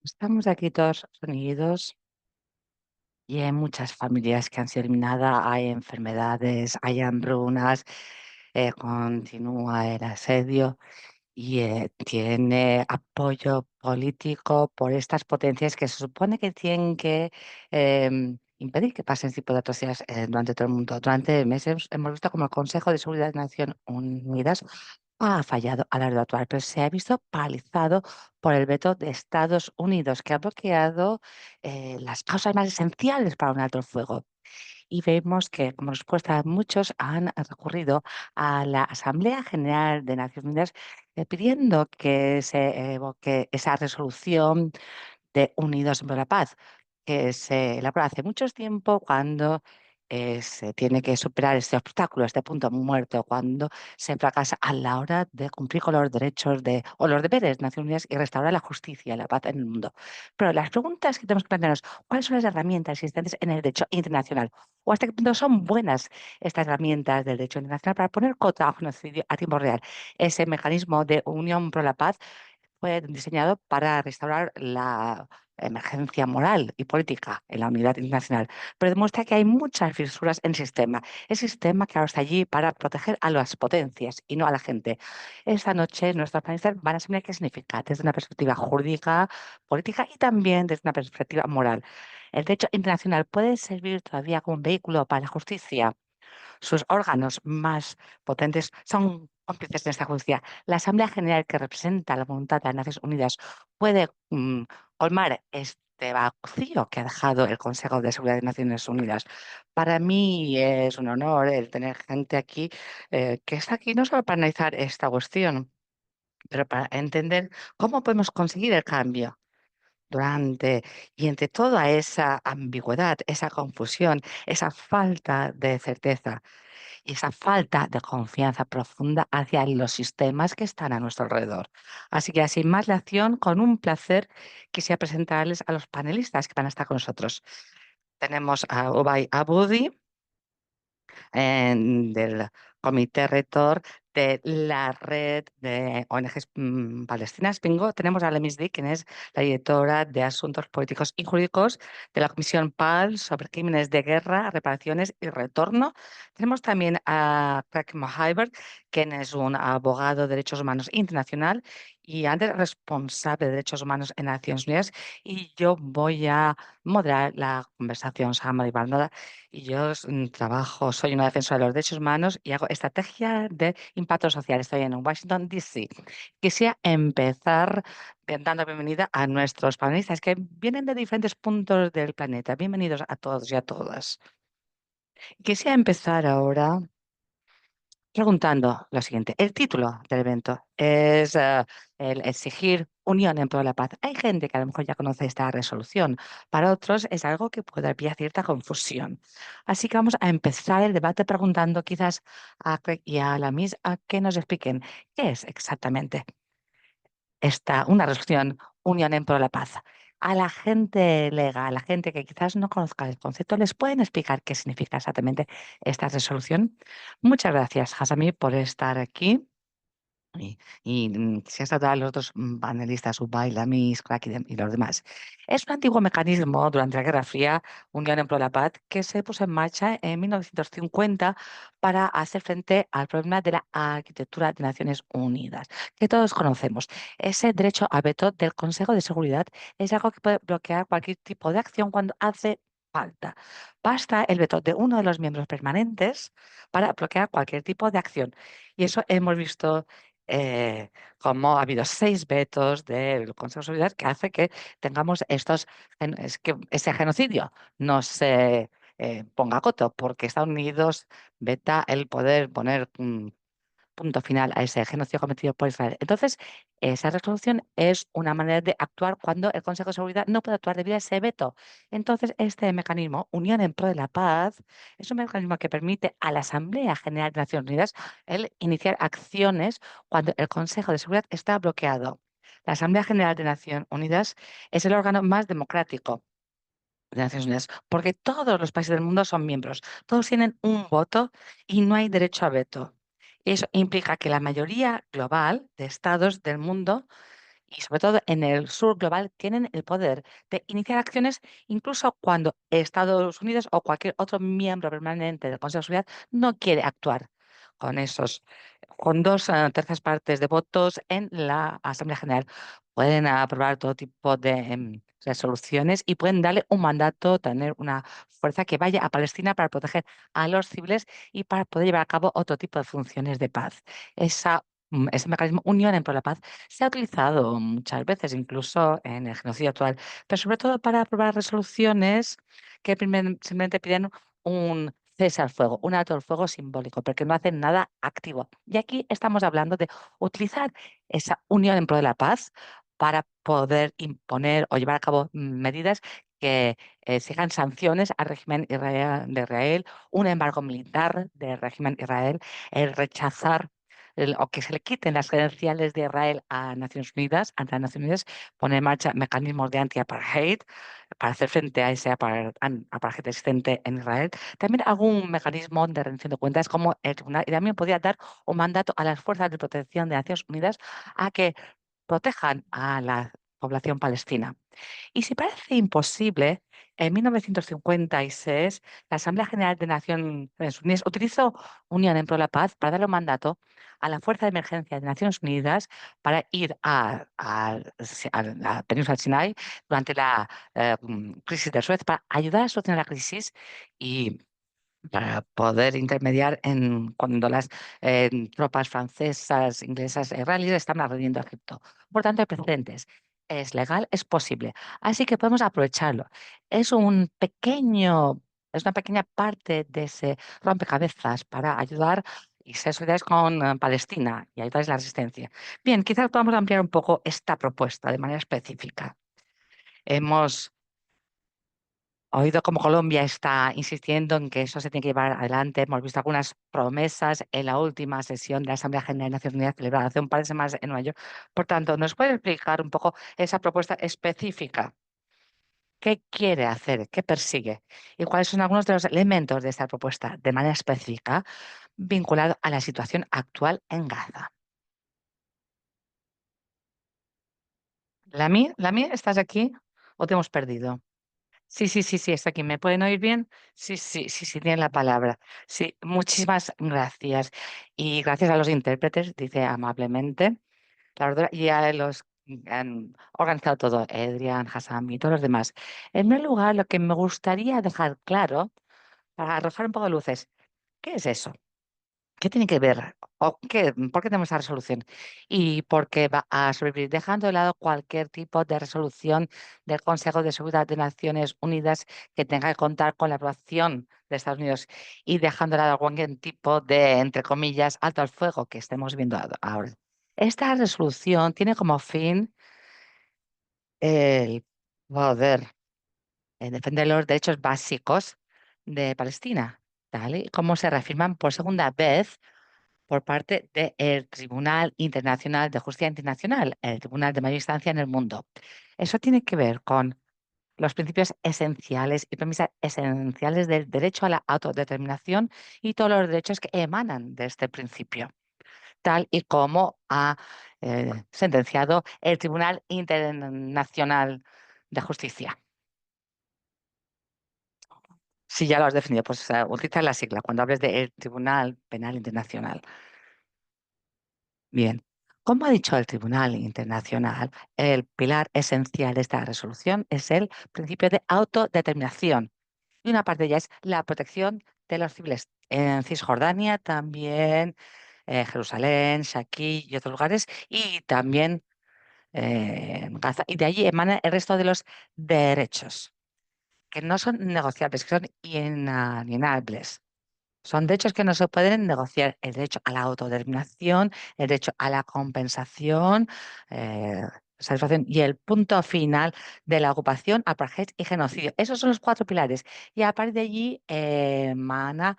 Estamos aquí todos reunidos y hay muchas familias que han sido eliminadas, hay enfermedades, hay hambrunas, continúa el asedio y tiene apoyo político por estas potencias que se supone que tienen que impedir que pasen este tipo de atrocidades durante todo el mundo. Durante meses hemos visto como el Consejo de Seguridad de Naciones Unidas ha fallado a la hora de actuar, pero se ha visto paralizado por el veto de Estados Unidos, que ha bloqueado las causas más esenciales para un alto el fuego. Y vemos que, como respuesta, muchos han recurrido a la Asamblea General de Naciones Unidas pidiendo que se evoque esa resolución de Unidos por la Paz, que se elaboró hace mucho tiempo cuando se tiene que superar este obstáculo, este punto muerto, cuando se fracasa a la hora de cumplir con los derechos o los deberes de Naciones Unidas y restaurar la justicia y la paz en el mundo. Pero las preguntas que tenemos que plantearnos, ¿cuáles son las herramientas existentes en el derecho internacional? ¿O hasta qué punto son buenas estas herramientas del derecho internacional para poner contra un genocidio a tiempo real? Ese mecanismo de unión por la paz fue diseñado para restaurar la emergencia moral y política en la unidad internacional, pero demuestra que hay muchas fisuras en el sistema que ahora está allí para proteger a las potencias y no a la gente. Esta noche nuestros panelistas van a examinar qué significa desde una perspectiva jurídica, política y también desde una perspectiva moral. El derecho internacional puede servir todavía como un vehículo para la justicia. Sus órganos más potentes son cómplices en esta justicia. La Asamblea General, que representa la voluntad de las Naciones Unidas, puede colmar este vacío que ha dejado el Consejo de Seguridad de Naciones Unidas. Para mí es un honor el tener gente aquí que está aquí no solo para analizar esta cuestión, pero para entender cómo podemos conseguir el cambio durante y entre toda esa ambigüedad, esa confusión, esa falta de certeza y esa falta de confianza profunda hacia los sistemas que están a nuestro alrededor. Así que, sin más dilación, con un placer quisiera presentarles a los panelistas que van a estar con nosotros. Tenemos a Ubay Abudi, del Comité Rector de la Red de ONGs Palestinas, Bingo. Tenemos a Lemis Dick, quien es la directora de Asuntos Políticos y Jurídicos de la Comisión PAL sobre Crímenes de Guerra, Reparaciones y Retorno. Tenemos también a Craig Mohiber, quien es un abogado de derechos humanos internacional y antes responsable de derechos humanos en Naciones Unidas. Y yo voy a moderar la conversación, Sama Barnada, y yo soy una defensora de los derechos humanos y hago estrategia de impacto social. Estoy en Washington, D.C. Quisiera empezar dando la bienvenida a nuestros panelistas que vienen de diferentes puntos del planeta. Bienvenidos a todos y a todas. Quisiera empezar ahora preguntando lo siguiente. El título del evento es el exigir unión en pro de la paz. Hay gente que a lo mejor ya conoce esta resolución. Para otros es algo que puede haber cierta confusión. Así que vamos a empezar el debate preguntando quizás a Craig y a la Miss a que nos expliquen qué es exactamente una resolución unión en pro de la paz. A la gente legal, a la gente que quizás no conozca el concepto, ¿les pueden explicar qué significa exactamente esta resolución? Muchas gracias, Hasami, por estar aquí. Si has tratado a los otros panelistas, Ubay, Lamis, Crack y los demás. Es un antiguo mecanismo durante la Guerra Fría, Unión en Pro de la Paz, que se puso en marcha en 1950 para hacer frente al problema de la arquitectura de Naciones Unidas, que todos conocemos. Ese derecho a veto del Consejo de Seguridad es algo que puede bloquear cualquier tipo de acción cuando hace falta. Basta el veto de uno de los miembros permanentes para bloquear cualquier tipo de acción. Y eso hemos visto como ha habido 6 vetos del Consejo de Seguridad que hace que tengamos que ese genocidio no se ponga coto, porque Estados Unidos veta el poder poner punto final a ese genocidio cometido por Israel. Entonces, esa resolución es una manera de actuar cuando el Consejo de Seguridad no puede actuar debido a ese veto. Entonces, este mecanismo, Unión en Pro de la Paz, es un mecanismo que permite a la Asamblea General de Naciones Unidas el iniciar acciones cuando el Consejo de Seguridad está bloqueado. La Asamblea General de Naciones Unidas es el órgano más democrático de Naciones Unidas, porque todos los países del mundo son miembros, todos tienen un voto y no hay derecho a veto. Eso implica que la mayoría global de estados del mundo y sobre todo en el sur global tienen el poder de iniciar acciones incluso cuando Estados Unidos o cualquier otro miembro permanente del Consejo de Seguridad no quiere actuar con con dos terceras partes de votos en la Asamblea General. Pueden aprobar todo tipo de resoluciones y pueden darle un mandato, tener una fuerza que vaya a Palestina para proteger a los civiles y para poder llevar a cabo otro tipo de funciones de paz. Ese mecanismo Unión en pro de la Paz se ha utilizado muchas veces, incluso en el genocidio actual, pero sobre todo para aprobar resoluciones que simplemente piden un cese al fuego, un alto al fuego simbólico, pero que no hacen nada activo. Y aquí estamos hablando de utilizar esa unión en pro de la paz para poder imponer o llevar a cabo medidas que exijan sanciones al régimen de Israel, un embargo militar del régimen de Israel, el rechazar o que se le quiten las credenciales de Israel a Naciones Unidas, ante las Naciones Unidas, poner en marcha mecanismos de anti-apartheid para hacer frente a ese apartheid existente en Israel. También algún mecanismo de rendición de cuentas como el tribunal y también podría dar un mandato a las fuerzas de protección de Naciones Unidas a que protejan a la población palestina. Y si parece imposible, en 1956 la Asamblea General de Naciones Unidas utilizó Unión en pro de la Paz para darle un mandato a la Fuerza de Emergencia de Naciones Unidas para ir a la península del Sinai durante la crisis de Suez para ayudar a solucionar la crisis y para poder intermediar cuando las tropas francesas, inglesas, israelíes estaban agrediendo a Egipto. Por tanto, hay precedentes. Es legal, es posible. Así que podemos aprovecharlo. Es un pequeño, es una pequeña parte de ese rompecabezas para ayudar y ser solidarios con Palestina y ayudarles en la resistencia. Bien, quizás podamos ampliar un poco esta propuesta de manera específica. Hemos oído cómo Colombia está insistiendo en que eso se tiene que llevar adelante. Hemos visto algunas promesas en la última sesión de la Asamblea General de Naciones Unidas celebrada hace un par de semanas en Nueva York. Por tanto, ¿nos puede explicar un poco esa propuesta específica? ¿Qué quiere hacer? ¿Qué persigue? ¿Y cuáles son algunos de los elementos de esta propuesta de manera específica vinculado a la situación actual en Gaza? ¿La mí, estás aquí o te hemos perdido? Sí, sí, sí, sí, está aquí. ¿Me pueden oír bien? Sí, sí, sí, sí, tienen la palabra. Sí, muchísimas gracias. Y gracias a los intérpretes, dice amablemente, la verdad, y a los que han organizado todo, Adrián, Hassan y todos los demás. En primer lugar, lo que me gustaría dejar claro, para arrojar un poco de luces, ¿qué es eso? ¿Qué tiene que ver? ¿Por qué tenemos esa resolución? ¿Y por qué va a sobrevivir? Dejando de lado cualquier tipo de resolución del Consejo de Seguridad de Naciones Unidas que tenga que contar con la aprobación de Estados Unidos y dejando de lado cualquier tipo de, entre comillas, alto al fuego que estemos viendo ahora. Esta resolución tiene como fin el poder defender los derechos básicos de Palestina, tal y como se reafirman por segunda vez por parte del Tribunal Internacional de Justicia Internacional, el tribunal de mayor instancia en el mundo. Eso tiene que ver con los principios esenciales y premisas esenciales del derecho a la autodeterminación y todos los derechos que emanan de este principio, tal y como ha sentenciado el Tribunal Internacional de Justicia. Si ya lo has definido, pues utiliza la sigla cuando hables del Tribunal Penal Internacional. Bien, como ha dicho el Tribunal Internacional, el pilar esencial de esta resolución es el principio de autodeterminación. Y una parte de ella es la protección de los civiles en Cisjordania, también Jerusalén, Shaqi y otros lugares, y también Gaza. Y de allí emana el resto de los derechos, que no son negociables, que son inalienables. Son derechos que no se pueden negociar. El derecho a la autodeterminación, el derecho a la compensación, eh, satisfacción y el punto final de la ocupación, apartheid y genocidio. Esos son los cuatro pilares. Y a partir de allí emana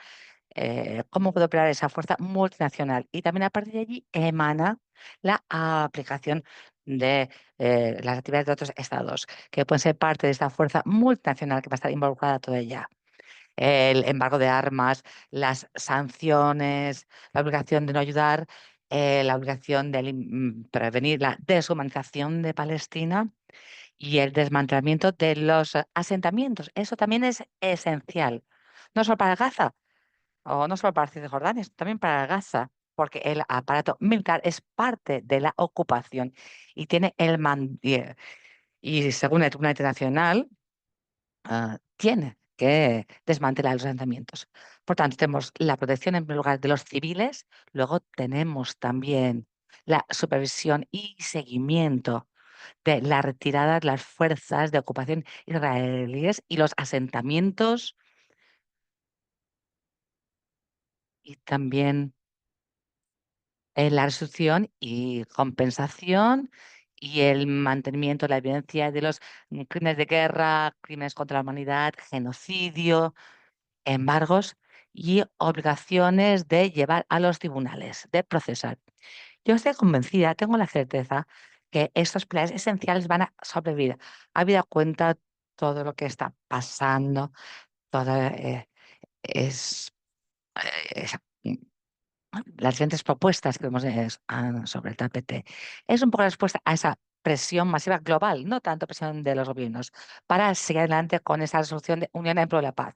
cómo puede operar esa fuerza multinacional. Y también a partir de allí emana la aplicación de las actividades de otros estados, que pueden ser parte de esta fuerza multinacional que va a estar involucrada toda ella, el embargo de armas, las sanciones, la obligación de no ayudar la obligación de prevenir la deshumanización de Palestina y el desmantelamiento de los asentamientos. Eso también es esencial, no solo para Gaza o no solo para Cisjordania, sino también para Gaza, porque el aparato militar es parte de la ocupación y tiene y según el Tribunal Internacional, tiene que desmantelar los asentamientos. Por tanto, tenemos la protección en primer lugar de los civiles, luego tenemos también la supervisión y seguimiento de la retirada de las fuerzas de ocupación israelíes y los asentamientos y también la restitución y compensación y el mantenimiento de la evidencia de los crímenes de guerra, crímenes contra la humanidad, genocidio, embargos y obligaciones de llevar a los tribunales, de procesar. Yo estoy convencida, tengo la certeza que estos planes esenciales van a sobrevivir. Habida cuenta todo lo que está pasando, toda es, es- las diferentes propuestas que vemos sobre el tapete. Es un poco la respuesta a esa presión masiva global, no tanto presión de los gobiernos, para seguir adelante con esa resolución de Unión en pro de la Paz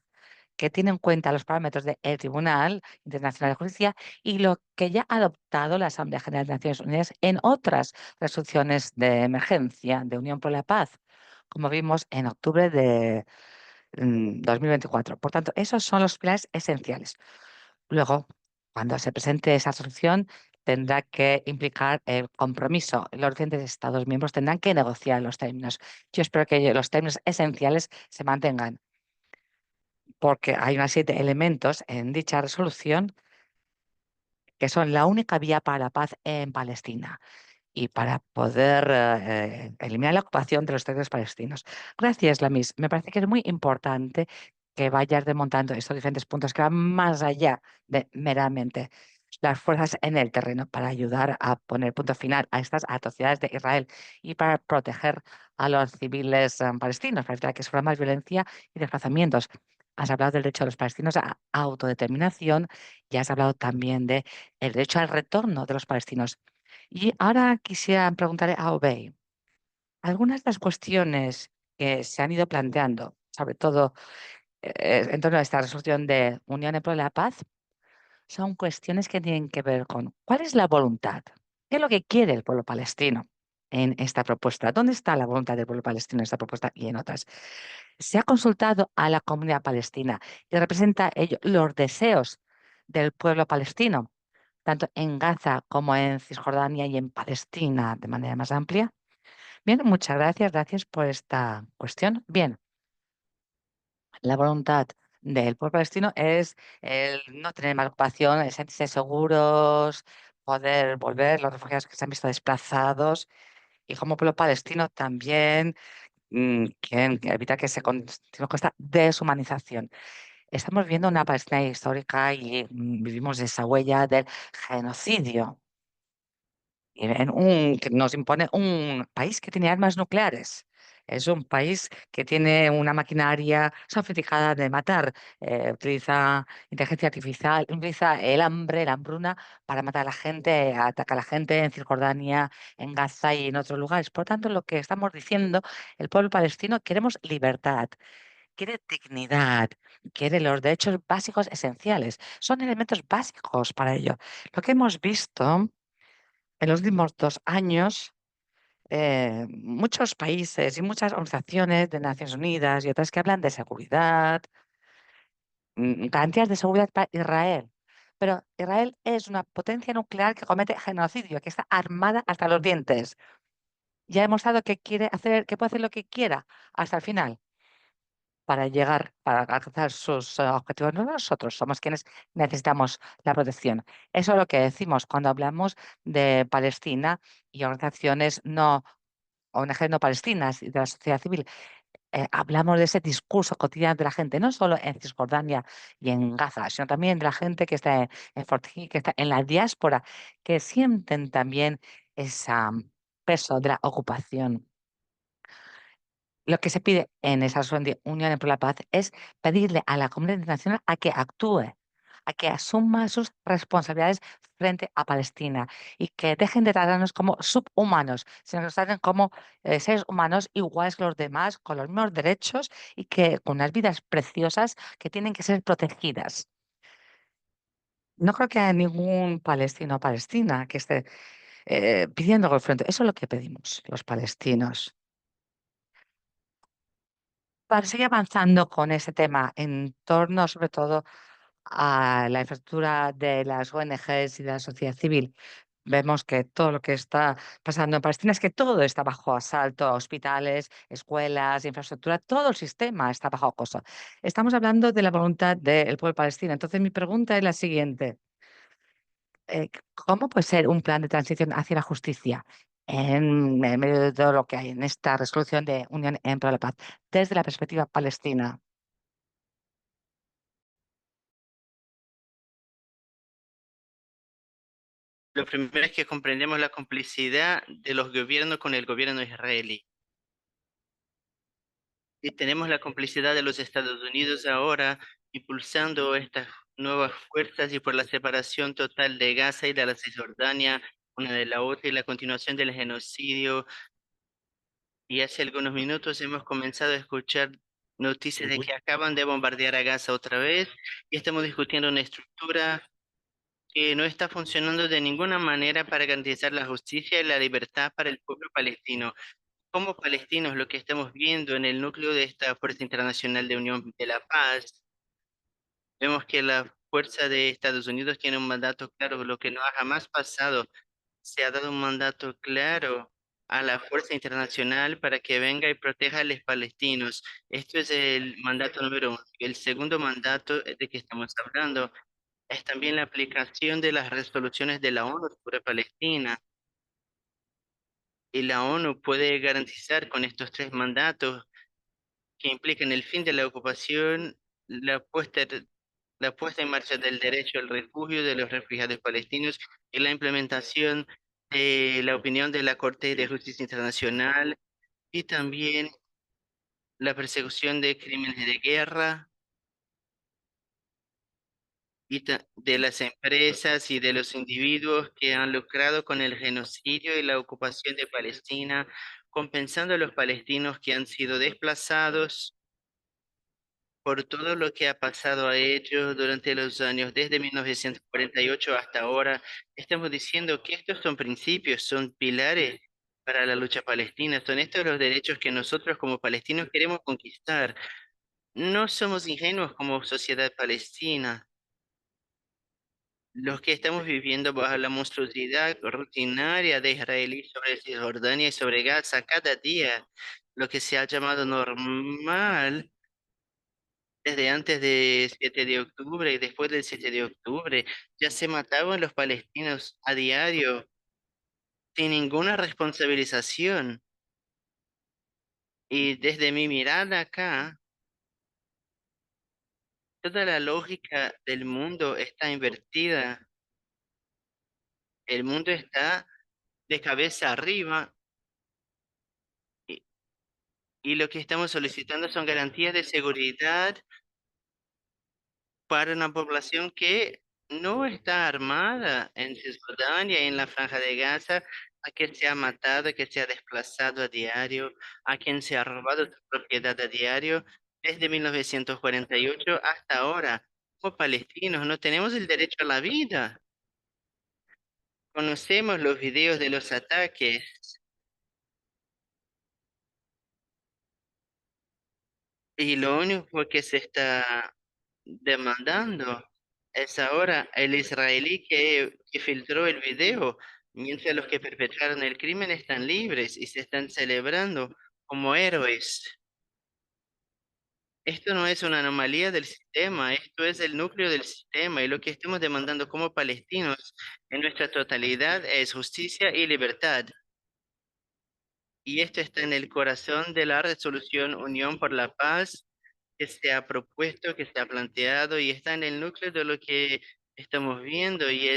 que tiene en cuenta los parámetros del Tribunal Internacional de Justicia y lo que ya ha adoptado la Asamblea General de Naciones Unidas en otras resoluciones de emergencia de Unión por la Paz, como vimos en octubre de 2024. Por tanto, esos son los pilares esenciales. Luego, cuando se presente esa solución, tendrá que implicar el compromiso. Los diferentes Estados miembros tendrán que negociar los términos. Yo espero que los términos esenciales se mantengan porque hay una serie de elementos en dicha resolución que son la única vía para la paz en Palestina y para poder eliminar la ocupación de los territorios palestinos. Gracias, Lamis. Me parece que es muy importante que vayas desmontando estos diferentes puntos que van más allá de meramente las fuerzas en el terreno para ayudar a poner punto final a estas atrocidades de Israel y para proteger a los civiles palestinos, para evitar que sufran más violencia y desplazamientos. Has hablado del derecho de los palestinos a autodeterminación y has hablado también de el derecho al retorno de los palestinos. Y ahora quisiera preguntarle a Obey, algunas de las cuestiones que se han ido planteando, sobre todo en torno a esta resolución de Unión en pro de la Paz, son cuestiones que tienen que ver con cuál es la voluntad, qué es lo que quiere el pueblo palestino en esta propuesta, dónde está la voluntad del pueblo palestino en esta propuesta y en otras. Se ha consultado a la comunidad palestina y representa ello los deseos del pueblo palestino, tanto en Gaza como en Cisjordania y en Palestina de manera más amplia. Bien, muchas gracias, gracias por esta cuestión. Bien, la voluntad del pueblo palestino es el no tener más ocupación, el sentirse seguros, poder volver, los refugiados que se han visto desplazados y como pueblo palestino también quieren evitar que se continúe con esta deshumanización. Estamos viendo una Palestina histórica y vivimos esa huella del genocidio que nos impone un país que tiene armas nucleares. Es un país que tiene una maquinaria sofisticada de matar. Utiliza inteligencia artificial, utiliza el hambre, la hambruna para matar a la gente, ataca a la gente en Cisjordania, en Gaza y en otros lugares. Por tanto, lo que estamos diciendo, el pueblo palestino, queremos libertad, quiere dignidad, quiere los derechos básicos esenciales. Son elementos básicos para ello. Lo que hemos visto en los últimos 2 años, muchos países y muchas organizaciones de Naciones Unidas y otras que hablan de seguridad, garantías de seguridad para Israel. Pero Israel es una potencia nuclear que comete genocidio, que está armada hasta los dientes. Ya ha demostrado que quiere hacer, que puede hacer lo que quiera hasta el final para llegar, para alcanzar sus objetivos. No nosotros somos quienes necesitamos la protección. Eso es lo que decimos cuando hablamos de Palestina y organizaciones no ONG no palestinas y de la sociedad civil. Hablamos de ese discurso cotidiano de la gente, no solo en Cisjordania y en Gaza, sino también de la gente que está en Fort Hood, que está en la diáspora, que sienten también ese peso de la ocupación. Lo que se pide en esa Unión por la Paz es pedirle a la comunidad internacional a que actúe, a que asuma sus responsabilidades frente a Palestina y que dejen de tratarnos como subhumanos, sino que nos traten como seres humanos iguales que los demás, con los mismos derechos y que con unas vidas preciosas que tienen que ser protegidas. No creo que haya ningún palestino o palestina que esté pidiendo algo al frente. Eso es lo que pedimos los palestinos. Para seguir avanzando con ese tema en torno sobre todo a la infraestructura de las ONGs y de la sociedad civil, vemos que todo lo que está pasando en Palestina es que todo está bajo asalto, hospitales, escuelas, infraestructura, todo el sistema está bajo acoso. Estamos hablando de la voluntad del pueblo palestino. Entonces, mi pregunta es la siguiente. ¿Cómo puede ser un plan de transición hacia la justicia en medio de todo lo que hay en esta resolución de Unión en pro de la Paz desde la perspectiva palestina? Lo primero es que comprendemos la complicidad de los gobiernos con el gobierno israelí. Y tenemos la complicidad de los Estados Unidos ahora impulsando estas nuevas fuerzas y por la separación total de Gaza y de la Cisjordania, una de la otra, y la continuación del genocidio. Y hace algunos minutos hemos comenzado a escuchar noticias de que acaban de bombardear a Gaza otra vez y estamos discutiendo una estructura que no está funcionando de ninguna manera para garantizar la justicia y la libertad para el pueblo palestino. Como palestinos, lo que estamos viendo en el núcleo de esta Fuerza Internacional de Unión de la Paz, vemos que la Fuerza de Estados Unidos tiene un mandato claro, lo que no ha jamás pasado. Se ha dado un mandato claro a la Fuerza Internacional para que venga y proteja a los palestinos. Esto es el mandato número uno. El segundo mandato de que estamos hablando es también la aplicación de las resoluciones de la ONU sobre Palestina. Y la ONU puede garantizar con estos tres mandatos que implican el fin de la ocupación, la puesta en marcha del derecho al refugio de los refugiados palestinos y la implementación de la opinión de la Corte de Justicia Internacional y también la persecución de crímenes de guerra y de las empresas y de los individuos que han lucrado con el genocidio y la ocupación de Palestina, compensando a los palestinos que han sido desplazados por todo lo que ha pasado a ellos durante los años, desde 1948 hasta ahora. Estamos diciendo que estos son principios, son pilares para la lucha palestina, son estos los derechos que nosotros como palestinos queremos conquistar. No somos ingenuos como sociedad palestina. Los que estamos viviendo bajo la monstruosidad rutinaria de Israelí sobre Cisjordania y sobre Gaza cada día, lo que se ha llamado normal desde antes de 7 de octubre y después del 7 de octubre, ya se mataban los palestinos a diario sin ninguna responsabilización. Y desde mi mirada acá, toda la lógica del mundo está invertida. El mundo está de cabeza arriba y, y lo que estamos solicitando son garantías de seguridad para una población que no está armada en Cisjordania y en la Franja de Gaza, a quien se ha matado, que se ha desplazado a diario, a quien se ha robado su propiedad a diario, desde 1948 hasta ahora. Como palestinos no tenemos el derecho a la vida. Conocemos los videos de los ataques y lo único que se está demandando es ahora el israelí que filtró el video, mientras los que perpetraron el crimen están libres y se están celebrando como héroes. Esto no es una anomalía del sistema, esto es el núcleo del sistema y lo que estamos demandando como palestinos en nuestra totalidad es justicia y libertad. Y esto está en el corazón de la resolución Unión por la Paz que se ha propuesto, que se ha planteado y está en el núcleo de lo que estamos viendo y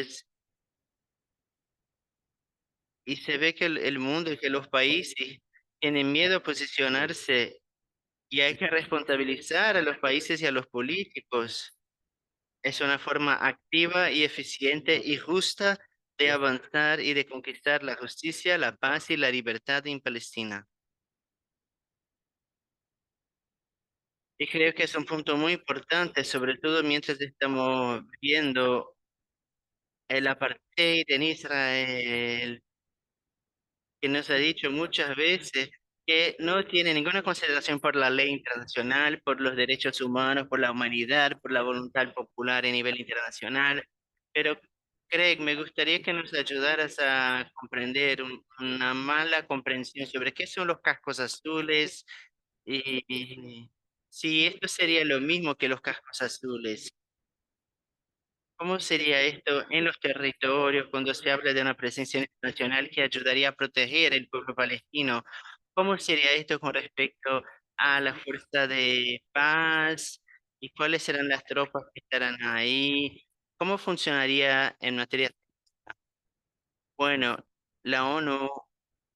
se ve que el mundo y que los países tienen miedo a posicionarse y hay que responsabilizar a los países y a los políticos. Es una forma activa y eficiente y justa de avanzar y de conquistar la justicia, la paz y la libertad en Palestina. Y creo que es un punto muy importante, sobre todo mientras estamos viendo el apartheid en Israel, que nos ha dicho muchas veces que no tiene ninguna consideración por la ley internacional, por los derechos humanos, por la humanidad, por la voluntad popular a nivel internacional. Pero, Craig, me gustaría que nos ayudaras a comprender una mala comprensión sobre qué son los cascos azules y si esto sería lo mismo que los cascos azules. ¿Cómo sería esto en los territorios cuando se habla de una presencia internacional que ayudaría a proteger el pueblo palestino? ¿Cómo sería esto con respecto a la fuerza de paz y cuáles serán las tropas que estarán ahí? ¿Cómo funcionaría en materia? Bueno, la ONU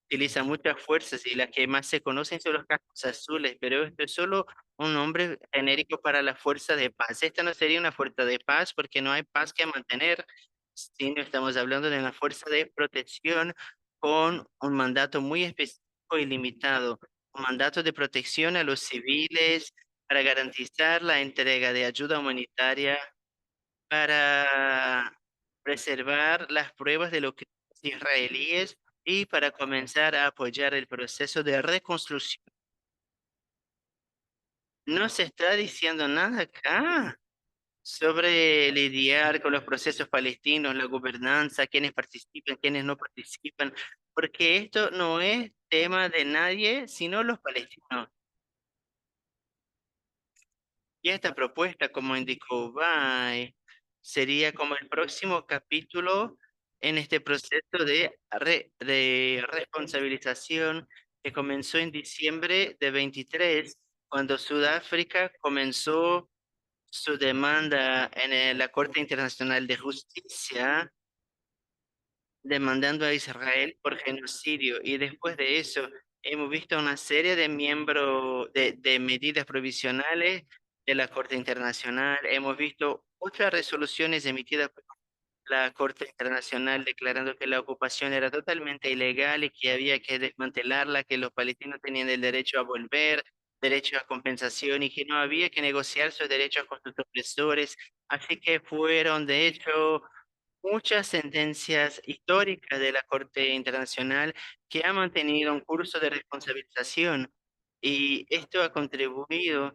utiliza muchas fuerzas y las que más se conocen son los cascos azules, pero esto es solo un nombre genérico para la fuerza de paz. Esta no sería una fuerza de paz porque no hay paz que mantener, sino estamos hablando de una fuerza de protección con un mandato muy específico y limitado, un mandato de protección a los civiles para garantizar la entrega de ayuda humanitaria, para preservar las pruebas de los crímenes israelíes y para comenzar a apoyar el proceso de reconstrucción. No se está diciendo nada acá sobre lidiar con los procesos palestinos, la gobernanza, quiénes participan, quiénes no participan, porque esto no es tema de nadie, sino los palestinos. Y esta propuesta, como indicó Bay, sería como el próximo capítulo en este proceso de responsabilización que comenzó en diciembre de 23, cuando Sudáfrica comenzó su demanda en la Corte Internacional de Justicia demandando a Israel por genocidio. Y después de eso, hemos visto una serie de miembros de medidas provisionales de la Corte Internacional. Hemos visto otras resoluciones emitidas por la Corte Internacional declarando que la ocupación era totalmente ilegal y que había que desmantelarla, que los palestinos tenían el derecho a volver, derecho a compensación y que no había que negociar sus derechos con sus opresores. Así que fueron, de hecho, muchas sentencias históricas de la Corte Internacional que ha mantenido un curso de responsabilización y esto ha contribuido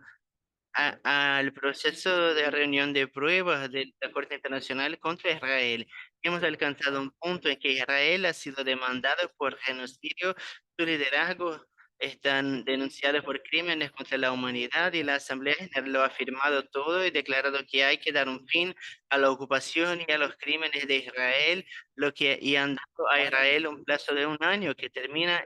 al proceso de reunión de pruebas de la Corte Internacional contra Israel. Hemos alcanzado un punto en que Israel ha sido demandado por genocidio, su liderazgo están denunciados por crímenes contra la humanidad y la Asamblea General lo ha firmado todo y declarado que hay que dar un fin a la ocupación y a los crímenes de Israel, y han dado a Israel un plazo de un año que terminó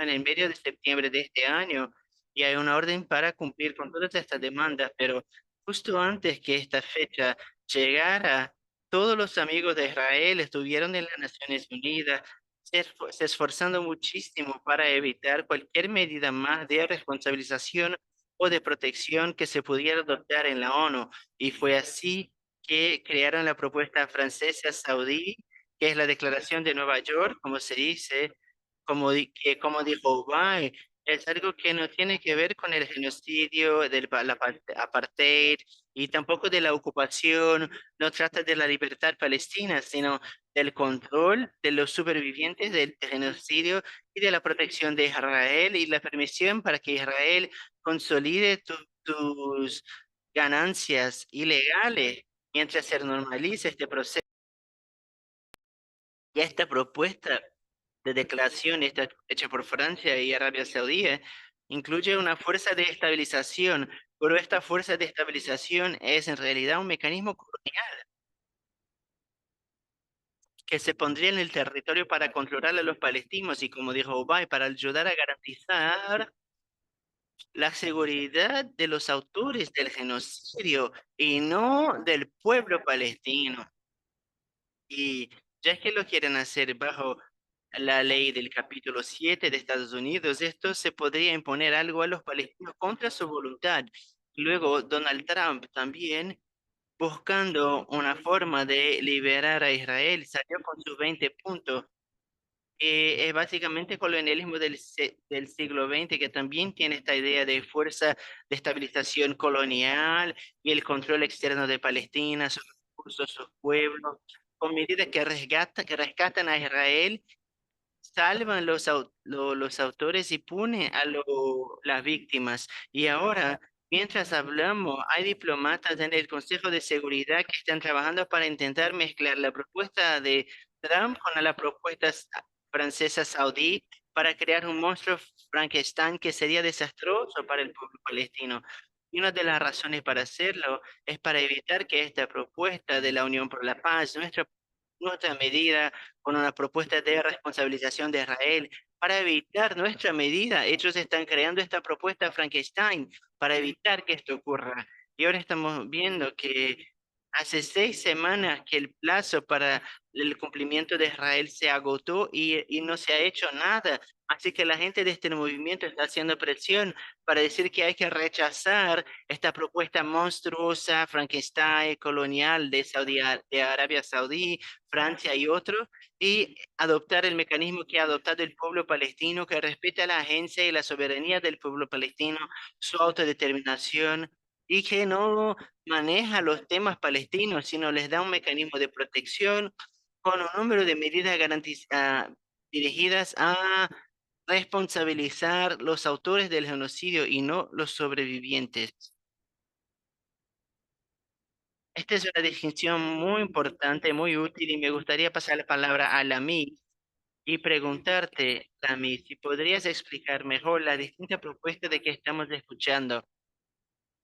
en el medio de septiembre de este año y hay una orden para cumplir con todas estas demandas, pero justo antes que esta fecha llegara, todos los amigos de Israel estuvieron en las Naciones Unidas, se esforzando muchísimo para evitar cualquier medida más de responsabilización o de protección que se pudiera adoptar en la ONU. Y fue así que crearon la propuesta francesa saudí, que es la Declaración de Nueva York, como se dice, como dijo Obama, es algo que no tiene que ver con el genocidio, apartheid y tampoco de la ocupación, no trata de la libertad palestina, sino del control de los supervivientes del genocidio y de la protección de Israel y la permisión para que Israel consolide tus ganancias ilegales mientras se normaliza este proceso. Y esta propuesta de declaración hecha por Francia y Arabia Saudí incluye una fuerza de estabilización, pero esta fuerza de estabilización es en realidad un mecanismo colonial que se pondría en el territorio para controlar a los palestinos y, como dijo Obama, para ayudar a garantizar la seguridad de los autores del genocidio y no del pueblo palestino. Y ya es que lo quieren hacer bajo la ley del capítulo 7 de Estados Unidos, esto se podría imponer algo a los palestinos contra su voluntad. Luego, Donald Trump también buscando una forma de liberar a Israel, salió con sus 20 puntos. Es básicamente colonialismo del siglo XX, que también tiene esta idea de fuerza de estabilización colonial y el control externo de Palestina, sus recursos, sus pueblos, con medidas que rescatan a Israel, salvan los autores y punen a las víctimas. Y ahora, mientras hablamos, hay diplomatas en el Consejo de Seguridad que están trabajando para intentar mezclar la propuesta de Trump con la propuesta francesa saudí para crear un monstruo Frankenstein que sería desastroso para el pueblo palestino. Y una de las razones para hacerlo es para evitar que esta propuesta de la Unión por la Paz, nuestra medida con una propuesta de responsabilización de Israel. Para evitar nuestra medida, ellos están creando esta propuesta Frankenstein para evitar que esto ocurra. Y ahora estamos viendo que hace 6 semanas que el plazo para el cumplimiento de Israel se agotó y no se ha hecho nada. Así que la gente de este movimiento está haciendo presión para decir que hay que rechazar esta propuesta monstruosa, Frankenstein, colonial de Arabia Saudí, Francia y otros, y adoptar el mecanismo que ha adoptado el pueblo palestino, que respeta la agencia y la soberanía del pueblo palestino, su autodeterminación, y que no maneja los temas palestinos, sino les da un mecanismo de protección con un número de medidas dirigidas a responsabilizar los autores del genocidio y no los sobrevivientes. Esta es una distinción muy importante, muy útil, y me gustaría pasar la palabra a Lami y preguntarte, Lami, si podrías explicar mejor la distinta propuesta de que estamos escuchando.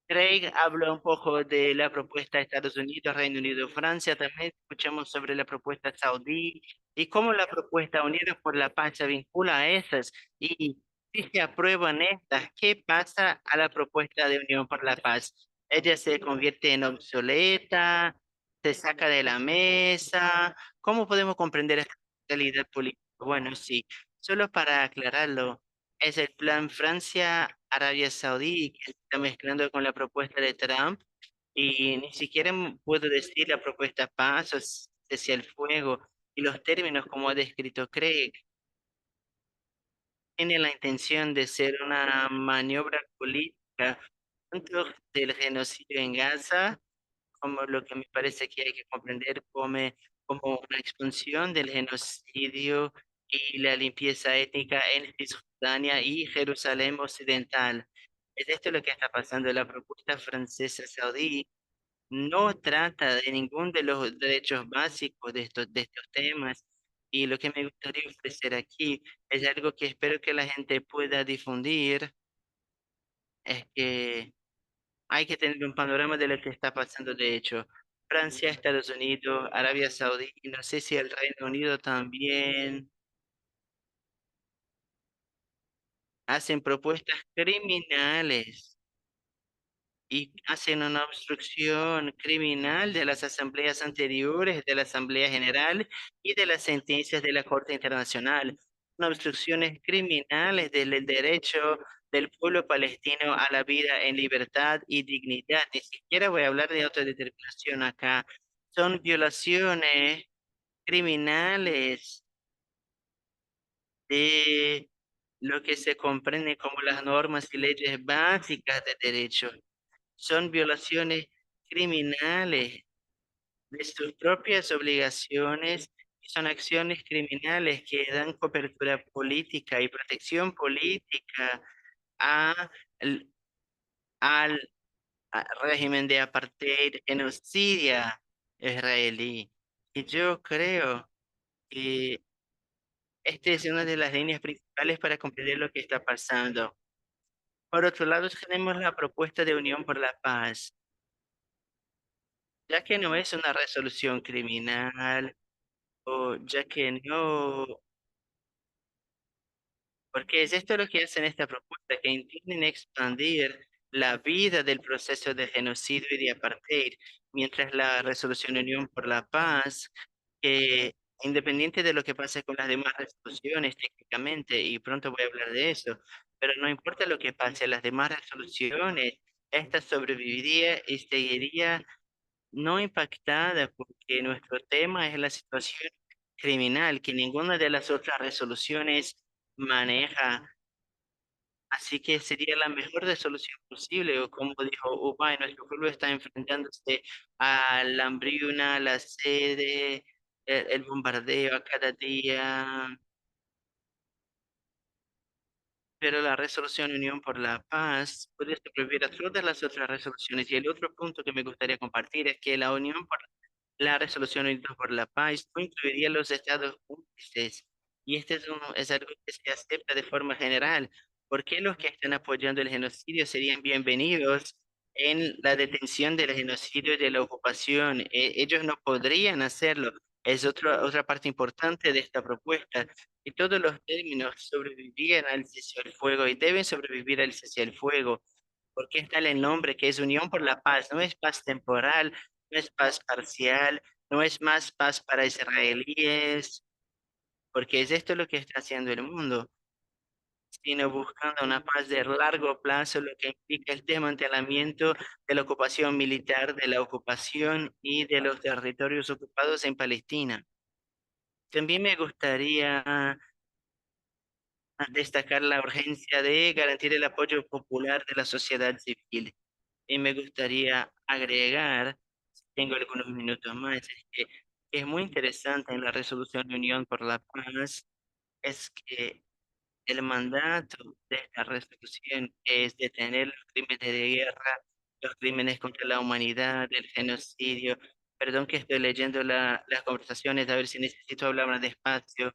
Craig habló un poco de la propuesta de Estados Unidos, Reino Unido, Francia. También escuchamos sobre la propuesta saudí y cómo la propuesta Unidos por la Paz se vincula a esas. Y si se aprueban estas, ¿qué pasa a la propuesta de Unión por la Paz? Ella se convierte en obsoleta, se saca de la mesa. ¿Cómo podemos comprender esta realidad política? Bueno, sí, solo para aclararlo. Es el plan Francia-Arabia Saudí que se está mezclando con la propuesta de Trump y ni siquiera puedo decir la propuesta paz o cese al fuego y los términos como ha descrito Craig. Tiene la intención de ser una maniobra política tanto del genocidio en Gaza como lo que me parece que hay que comprender como una expansión del genocidio y la limpieza étnica en Cisjordania y Jerusalén Occidental. Es esto lo que está pasando. La propuesta francesa saudí no trata de ningún de los derechos básicos de estos temas. Y lo que me gustaría ofrecer aquí es algo que espero que la gente pueda difundir, es que hay que tener un panorama de lo que está pasando, de hecho. Francia, Estados Unidos, Arabia Saudí, y no sé si el Reino Unido también hacen propuestas criminales y hacen una obstrucción criminal de las asambleas anteriores, de la Asamblea General y de las sentencias de la Corte Internacional. Una obstrucciones criminales del derecho del pueblo palestino a la vida en libertad y dignidad. Ni siquiera voy a hablar de autodeterminación acá. Son violaciones criminales de lo que se comprende como las normas y leyes básicas de derecho. Son violaciones criminales de sus propias obligaciones y son acciones criminales que dan cobertura política y protección política a, al régimen de apartheid en Siria israelí. Y yo creo que esta es una de las líneas principales para comprender lo que está pasando. Por otro lado, tenemos la propuesta de Unión por la Paz, ya que no es una resolución criminal, o ya que no, porque es esto lo que hacen esta propuesta, que intenten expandir la vida del proceso de genocidio y de apartheid, mientras la resolución Unión por la Paz, que independiente de lo que pase con las demás resoluciones técnicamente, y pronto voy a hablar de eso, pero no importa lo que pase, las demás resoluciones, esta sobreviviría y seguiría no impactada porque nuestro tema es la situación criminal que ninguna de las otras resoluciones maneja. Así que sería la mejor resolución posible, o como dijo Ubay, nuestro pueblo está enfrentándose a la hambruna, la sede, el bombardeo a cada día, pero la resolución Unión por la Paz puede sobrevivir a todas las otras resoluciones. Y el otro punto que me gustaría compartir es que la Unión por la resolución Unidos por la Paz no incluiría a los estados cómplices, y este es algo que se acepta de forma general. ¿Por qué los que están apoyando el genocidio serían bienvenidos en la detención del genocidio y de la ocupación? Ellos no podrían hacerlo. Es otra parte importante de esta propuesta. Y todos los términos sobrevivirían al cese al fuego y deben sobrevivir al cese al fuego. Porque está el nombre que es Unión por la Paz, no es paz temporal, no es paz parcial, no es más paz para israelíes, porque es esto lo que está haciendo el mundo, sino buscando una paz de largo plazo, lo que implica el desmantelamiento de la ocupación militar, de la ocupación y de los territorios ocupados en Palestina. También me gustaría destacar la urgencia de garantir el apoyo popular de la sociedad civil. Y me gustaría agregar, si tengo algunos minutos más, es que es muy interesante en la resolución de Unión por la Paz, es que el mandato de esta resolución es detener los crímenes de guerra, los crímenes contra la humanidad, el genocidio. Perdón que estoy leyendo las conversaciones, a ver si necesito hablar más despacio.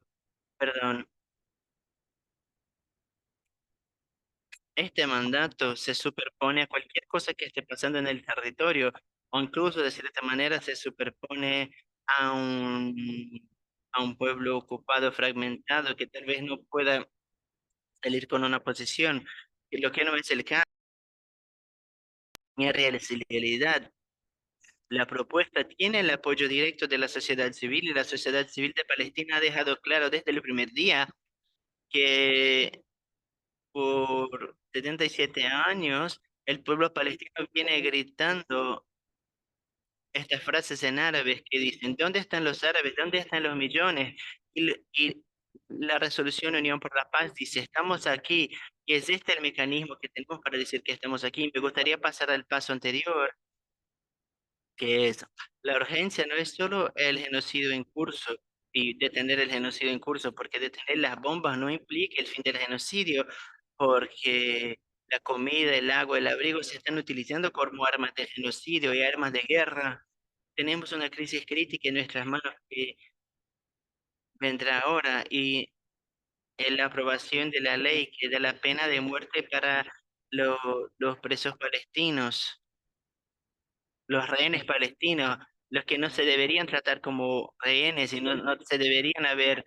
Perdón. Este mandato se superpone a cualquier cosa que esté pasando en el territorio, o incluso de cierta manera se superpone a a un pueblo ocupado, fragmentado, que tal vez no pueda salir con una posición. Y lo que no es el caso, ni es realidad. La propuesta tiene el apoyo directo de la sociedad civil, y la sociedad civil de Palestina ha dejado claro desde el primer día que por 77 años el pueblo palestino viene gritando estas frases en árabes que dicen: ¿dónde están los árabes? ¿Dónde están los millones? Y la resolución Unión por la Paz dice: estamos aquí, y es este el mecanismo que tenemos para decir que estamos aquí. Me gustaría pasar al paso anterior, que es: la urgencia no es solo el genocidio en curso y detener el genocidio en curso, porque detener las bombas no implica el fin del genocidio, porque la comida, el agua, el abrigo se están utilizando como armas de genocidio y armas de guerra. Tenemos una crisis crítica en nuestras manos que vendrá ahora, y en la aprobación de la ley que da la pena de muerte para los presos palestinos, los rehenes palestinos, los que no se deberían tratar como rehenes y no se deberían haber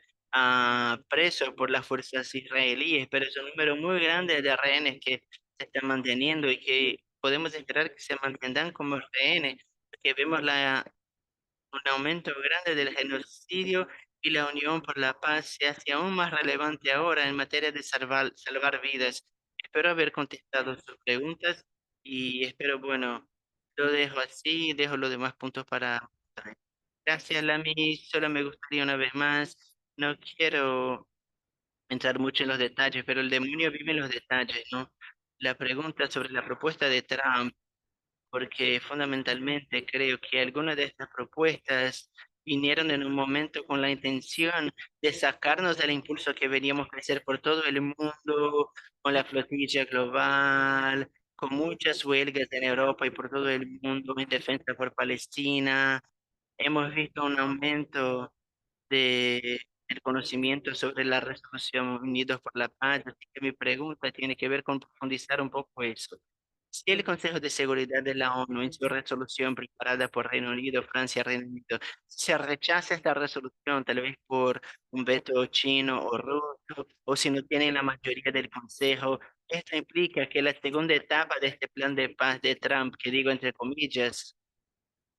presos por las fuerzas israelíes, pero es un número muy grande de rehenes que se están manteniendo y que podemos esperar que se mantendrán como rehenes, porque vemos un aumento grande del genocidio, y la Unión por la Paz se hace aún más relevante ahora en materia de salvar vidas. Espero haber contestado sus preguntas y espero, bueno, lo dejo así, dejo los demás puntos para... Gracias, Lami. Solo me gustaría una vez más, no quiero entrar mucho en los detalles, pero el demonio vive en los detalles, ¿no? La pregunta sobre la propuesta de Trump, porque fundamentalmente creo que algunas de estas propuestas vinieron en un momento con la intención de sacarnos del impulso que veníamos a crecer por todo el mundo, con la flotilla global, con muchas huelgas en Europa y por todo el mundo en defensa por Palestina. Hemos visto un aumento de el conocimiento sobre la resolución Unidos por la Paz, así que mi pregunta tiene que ver con profundizar un poco eso. Si el Consejo de Seguridad de la ONU, en su resolución preparada por Reino Unido, Francia, Reino Unido, se rechaza esta resolución, tal vez por un veto chino o ruso, o si no tienen la mayoría del Consejo, esto implica que la segunda etapa de este plan de paz de Trump, que digo entre comillas,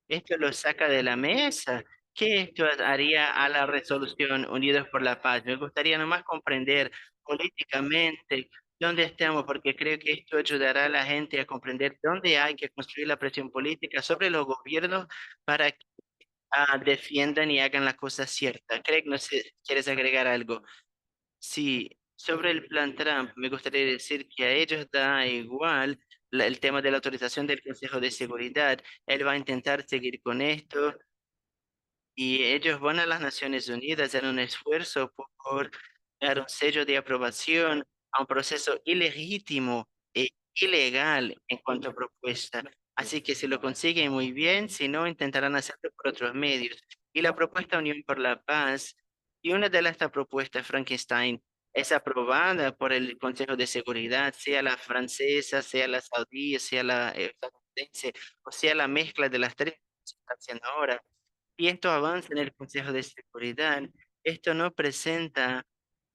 esto lo saca de la mesa. ¿Qué esto haría a la resolución Unidos por la Paz? Me gustaría nomás comprender políticamente dónde estamos, porque creo que esto ayudará a la gente a comprender dónde hay que construir la presión política sobre los gobiernos para que defiendan y hagan las cosas ciertas. Craig, no sé, si ¿quieres agregar algo? Sí, sobre el plan Trump, me gustaría decir que a ellos da igual el tema de la autorización del Consejo de Seguridad. Él va a intentar seguir con esto y ellos van a las Naciones Unidas a hacer un esfuerzo por dar un sello de aprobación a un proceso ilegítimo e ilegal en cuanto a propuesta. Así que si lo consiguen muy bien, si no, intentarán hacerlo por otros medios. Y la propuesta Unión por la Paz, y una de estas propuestas, Frankenstein, es aprobada por el Consejo de Seguridad, sea la francesa, sea la saudí, sea la estadounidense, o sea la mezcla de las tres que se está haciendo ahora. Y esto avanza en el Consejo de Seguridad. Esto no presenta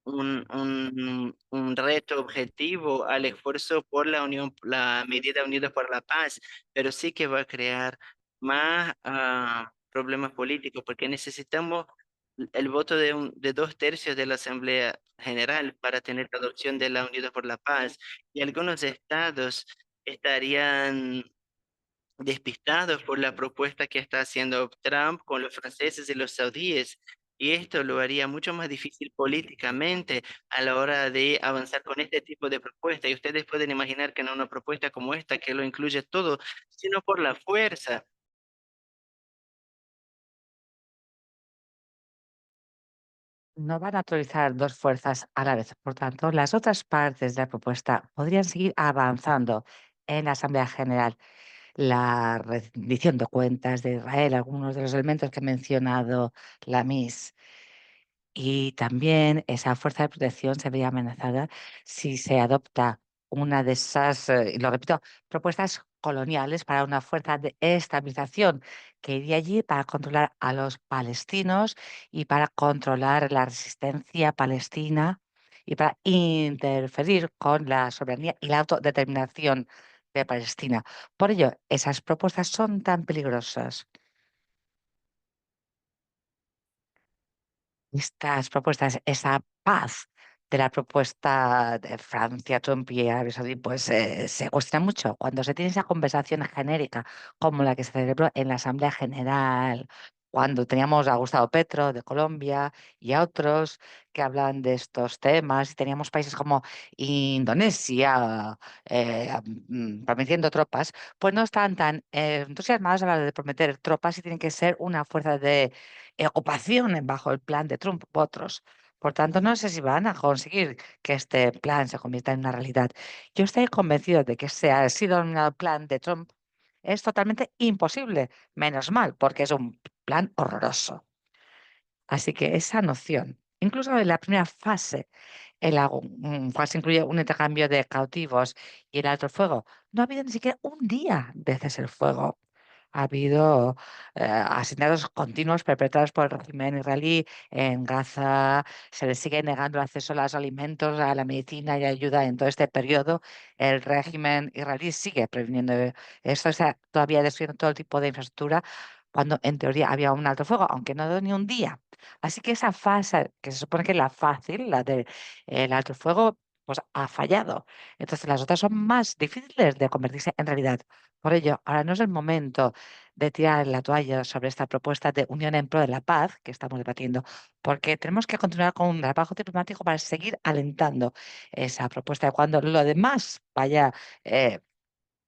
un reto objetivo al esfuerzo por la unión, la medida Unidos por la Paz, pero sí que va a crear más problemas políticos porque necesitamos el voto de 2/3 de la Asamblea General para tener la adopción de la Unidos por la Paz. Y algunos estados estarían despistados por la propuesta que está haciendo Trump con los franceses y los saudíes. Y esto lo haría mucho más difícil políticamente a la hora de avanzar con este tipo de propuesta. Y ustedes pueden imaginar que no una propuesta como esta, que lo incluye todo, sino por la fuerza. No van a autorizar dos fuerzas a la vez. Por tanto, las otras partes de la propuesta podrían seguir avanzando en la Asamblea General. La rendición de cuentas de Israel, algunos de los elementos que ha mencionado la Miss. Y también esa fuerza de protección se veía amenazada si se adopta una de esas, y lo repito, propuestas coloniales para una fuerza de estabilización que iría allí para controlar a los palestinos y para controlar la resistencia palestina y para interferir con la soberanía y la autodeterminación de Palestina. Por ello, esas propuestas son tan peligrosas. Estas propuestas, esa paz de la propuesta de Francia, Trump y Arabia Saudí, pues se cuestiona mucho cuando se tiene esa conversación genérica como la que se celebró en la Asamblea General, cuando teníamos a Gustavo Petro de Colombia y a otros que hablaban de estos temas, y teníamos países como Indonesia prometiendo tropas, pues no están tan entusiasmados a la hora de prometer tropas y tienen que ser una fuerza de ocupación bajo el plan de Trump u otros. Por tanto, no sé si van a conseguir que este plan se convierta en una realidad. Yo estoy convencido de que ese ha sido un plan de Trump. Es totalmente imposible, menos mal, porque es un plan horroroso. Así que esa noción, incluso en la primera fase, fase incluye un intercambio de cautivos y el alto el fuego. No ha habido ni siquiera un día de cese el fuego. Ha habido asesinatos continuos perpetrados por el régimen israelí en Gaza. Se les sigue negando el acceso a los alimentos, a la medicina y ayuda en todo este periodo. El régimen israelí sigue previniendo esto, está todavía destruyendo todo tipo de infraestructura cuando en teoría había un alto fuego, aunque no dio ni un día. Así que esa fase, que se supone que es la fácil, la del alto fuego, pues ha fallado. Entonces las otras son más difíciles de convertirse en realidad. Por ello, ahora no es el momento de tirar la toalla sobre esta propuesta de unión en pro de la paz que estamos debatiendo, porque tenemos que continuar con un trabajo diplomático para seguir alentando esa propuesta. Cuando lo demás vaya eh,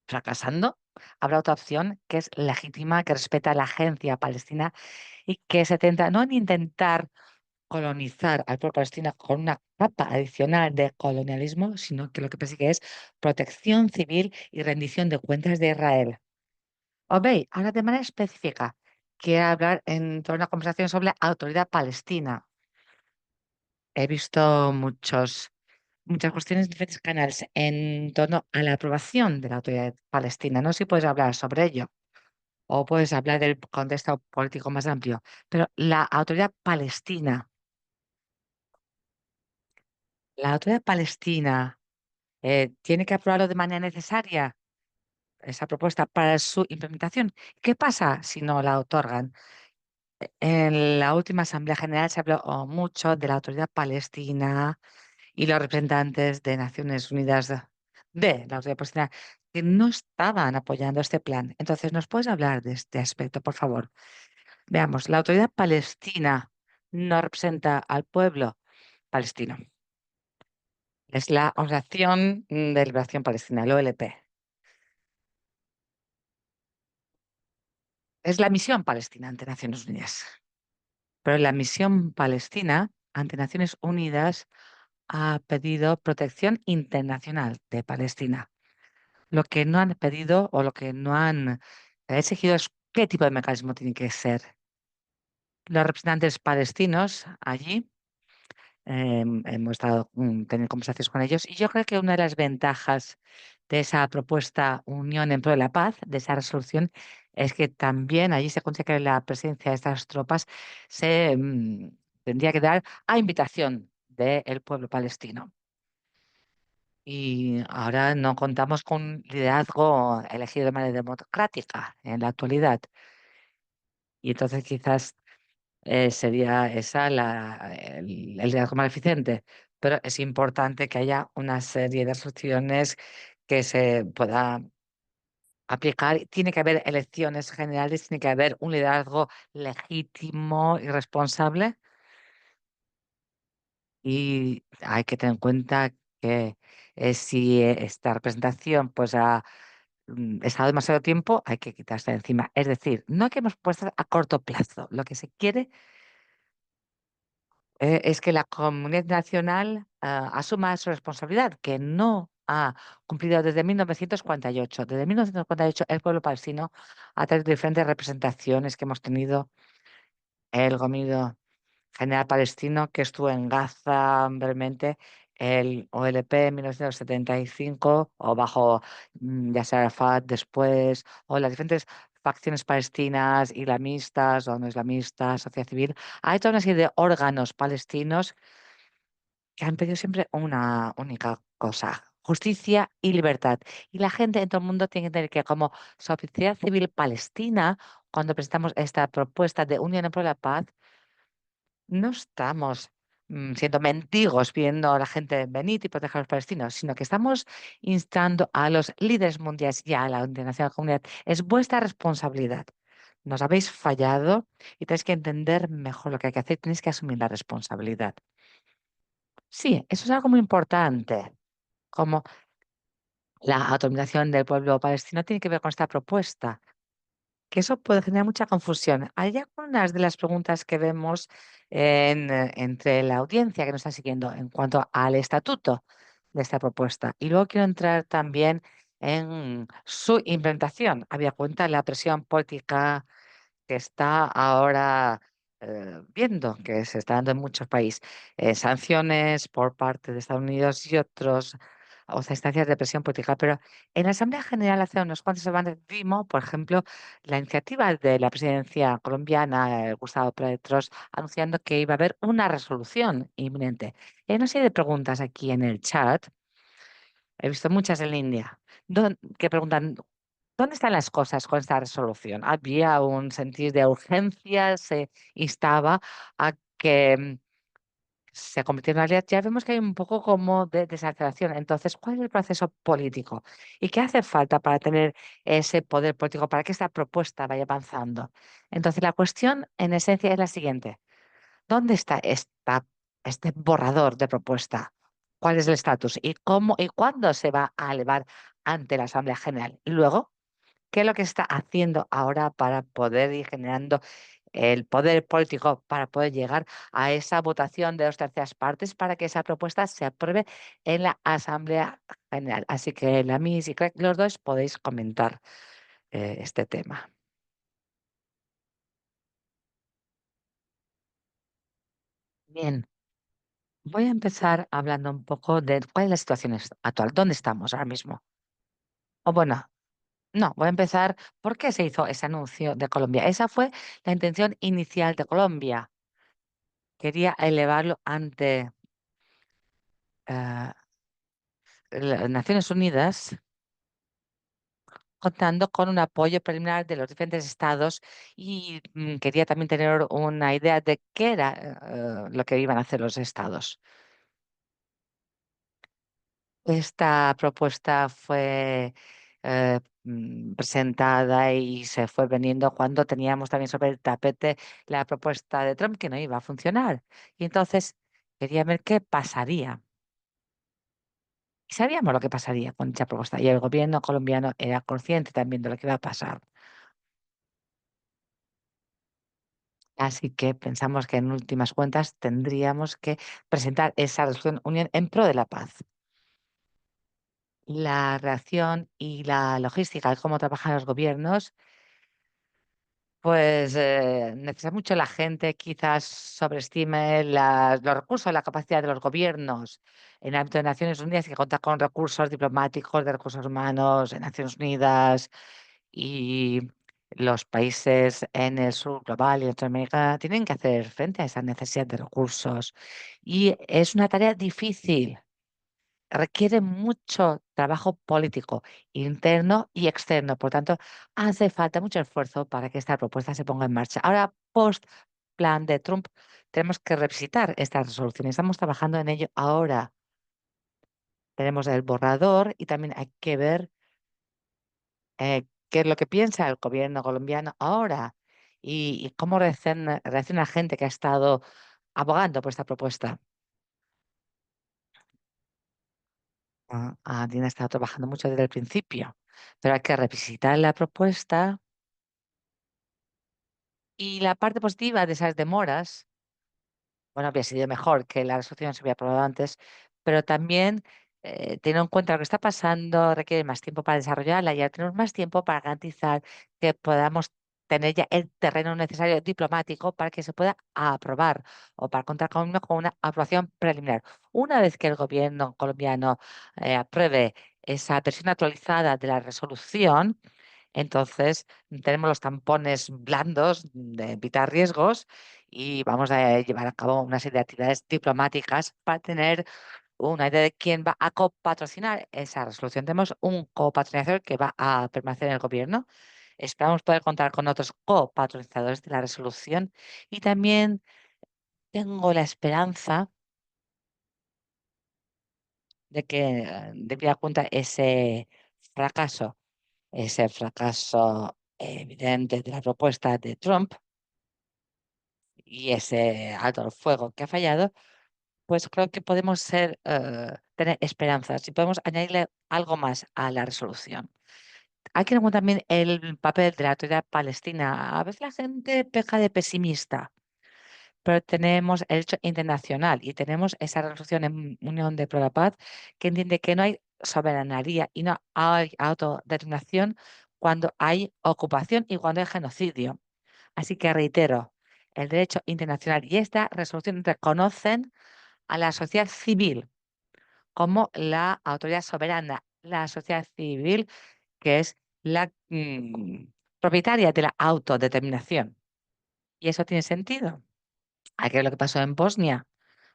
fracasando, habrá otra opción que es legítima, que respeta la agencia palestina y que se centra no en intentar colonizar al pueblo palestino con una capa adicional de colonialismo, sino que lo que persigue es protección civil y rendición de cuentas de Israel. Os veis, ahora de manera específica, quiero hablar en toda una conversación sobre la autoridad palestina. He visto muchas cuestiones en diferentes canales en torno a la aprobación de la autoridad palestina. No sé si puedes hablar sobre ello o puedes hablar del contexto político más amplio, pero la autoridad palestina tiene que aprobarlo de manera necesaria, esa propuesta, para su implementación. ¿Qué pasa si no la otorgan? En la última Asamblea General se habló mucho de la autoridad palestina y los representantes de Naciones Unidas de la Autoridad Palestina que no estaban apoyando este plan. Entonces, ¿nos puedes hablar de este aspecto, por favor? Veamos, la Autoridad Palestina no representa al pueblo palestino. Es la Organización de Liberación Palestina, el OLP. Es la misión palestina ante Naciones Unidas. Pero la misión palestina ante Naciones Unidas ha pedido protección internacional de Palestina. Lo que no han pedido o lo que no han exigido es qué tipo de mecanismo tiene que ser. Los representantes palestinos allí, hemos estado teniendo conversaciones con ellos y yo creo que una de las ventajas de esa propuesta Unión en pro de la Paz, de esa resolución, es que también allí se considera que la presencia de estas tropas se tendría que dar a invitación del pueblo palestino. Y ahora no contamos con un liderazgo elegido de manera democrática en la actualidad. Y entonces quizás sería esa el liderazgo más eficiente. Pero es importante que haya una serie de soluciones que se pueda aplicar. Tiene que haber elecciones generales, tiene que haber un liderazgo legítimo y responsable. Y hay que tener en cuenta que si esta representación pues ha estado demasiado tiempo, hay que quitarse de encima. Es decir, no que hemos puesto a corto plazo. Lo que se quiere es que la comunidad nacional asuma su responsabilidad, que no ha cumplido desde 1948. Desde 1948, el pueblo palestino, a través de diferentes representaciones que hemos tenido, el gobierno general palestino que estuvo en Gaza brevemente, el OLP en 1975, o bajo Yasser Arafat después, o las diferentes facciones palestinas, islamistas o no islamistas, sociedad civil. Hay toda una serie de órganos palestinos que han pedido siempre una única cosa: justicia y libertad. Y la gente en todo el mundo tiene que entender que como sociedad civil palestina, cuando presentamos esta propuesta de Unión en pro de la Paz, no estamos siendo mendigos pidiendo a la gente venir y proteger a los palestinos, sino que estamos instando a los líderes mundiales y a la internacional comunidad. Es vuestra responsabilidad. Nos habéis fallado y tenéis que entender mejor lo que hay que hacer. Tenéis que asumir la responsabilidad. Sí, eso es algo muy importante. Como la autonomización del pueblo palestino tiene que ver con esta propuesta, que eso puede generar mucha confusión. Hay algunas de las preguntas que vemos entre la audiencia que nos está siguiendo en cuanto al estatuto de esta propuesta. Y luego quiero entrar también en su implementación, había cuenta de la presión política que está ahora viendo que se está dando en muchos países. Sanciones por parte de Estados Unidos y otros, o sea, instancias de presión política. Pero en la Asamblea General hace unos cuantos semanas vimos, por ejemplo, la iniciativa de la presidencia colombiana, Gustavo Petros, anunciando que iba a haber una resolución inminente. Hay una serie de preguntas aquí en el chat. He visto muchas en línea que preguntan: ¿dónde están las cosas con esta resolución? Había un sentido de urgencia, se instaba a que se convirtiera en realidad. Ya vemos que hay un poco como de desaceleración. Entonces, ¿cuál es el proceso político? ¿Y qué hace falta para tener ese poder político, para que esta propuesta vaya avanzando? Entonces, la cuestión en esencia es la siguiente: ¿dónde está este borrador de propuesta? ¿Cuál es el estatus? ¿Y cómo y cuándo se va a elevar ante la Asamblea General? Y luego, ¿qué es lo que está haciendo ahora para poder ir generando el poder político para poder llegar a esa votación de dos terceras partes para que esa propuesta se apruebe en la Asamblea General? Así que la Miss y Craig, los dos podéis comentar este tema. Bien, voy a empezar hablando un poco de cuál es la situación actual, dónde estamos ahora mismo. O bueno, no, voy a empezar por qué se hizo ese anuncio de Colombia. Esa fue la intención inicial de Colombia. Quería elevarlo ante las Naciones Unidas, contando con un apoyo preliminar de los diferentes estados y quería también tener una idea de qué era lo que iban a hacer los estados. Esta propuesta fue presentada y se fue vendiendo cuando teníamos también sobre el tapete la propuesta de Trump que no iba a funcionar. Y entonces quería ver qué pasaría. Y sabíamos lo que pasaría con dicha propuesta. Y el gobierno colombiano era consciente también de lo que iba a pasar. Así que pensamos que en últimas cuentas tendríamos que presentar esa resolución unión en pro de la paz. La reacción y la logística de cómo trabajan los gobiernos, pues necesita mucho la gente, quizás sobreestime los recursos, la capacidad de los gobiernos en el ámbito de Naciones Unidas, que cuenta con recursos diplomáticos, de recursos humanos en Naciones Unidas y los países en el sur global y Latinoamérica tienen que hacer frente a esa necesidad de recursos. Y es una tarea difícil, requiere mucho trabajo político, interno y externo. Por tanto, hace falta mucho esfuerzo para que esta propuesta se ponga en marcha. Ahora, post plan de Trump, tenemos que revisitar esta resolución. Estamos trabajando en ello ahora. Tenemos el borrador y también hay que ver qué es lo que piensa el gobierno colombiano ahora y cómo reacciona la gente que ha estado abogando por esta propuesta. Dina ha estado trabajando mucho desde el principio, pero hay que revisitar la propuesta y la parte positiva de esas demoras. Bueno, habría sido mejor que la resolución se hubiera aprobado antes, pero también teniendo en cuenta lo que está pasando, requiere más tiempo para desarrollarla y ahora tenemos más tiempo para garantizar que podamos tener ya el terreno necesario diplomático para que se pueda aprobar o para contar con una aprobación preliminar. Una vez que el gobierno colombiano apruebe esa versión actualizada de la resolución, entonces tenemos los tampones blandos de evitar riesgos y vamos a llevar a cabo una serie de actividades diplomáticas para tener una idea de quién va a copatrocinar esa resolución. Tenemos un copatrocinador que va a permanecer en el gobierno. Esperamos poder contar con otros copatrocinadores de la resolución y también tengo la esperanza de que, debida cuenta fracaso, ese fracaso evidente de la propuesta de Trump y ese alto el fuego que ha fallado, pues creo que podemos tener esperanzas y podemos añadirle algo más a la resolución. Hay que tener también el papel de la autoridad palestina. A veces la gente peca de pesimista, pero tenemos el derecho internacional y tenemos esa resolución en Unión de Pro la Paz que entiende que no hay soberanía y no hay autodeterminación cuando hay ocupación y cuando hay genocidio. Así que reitero, el derecho internacional y esta resolución reconocen a la sociedad civil como la autoridad soberana, la sociedad civil que es la propietaria de la autodeterminación. Y eso tiene sentido. Hay que ver lo que pasó en Bosnia.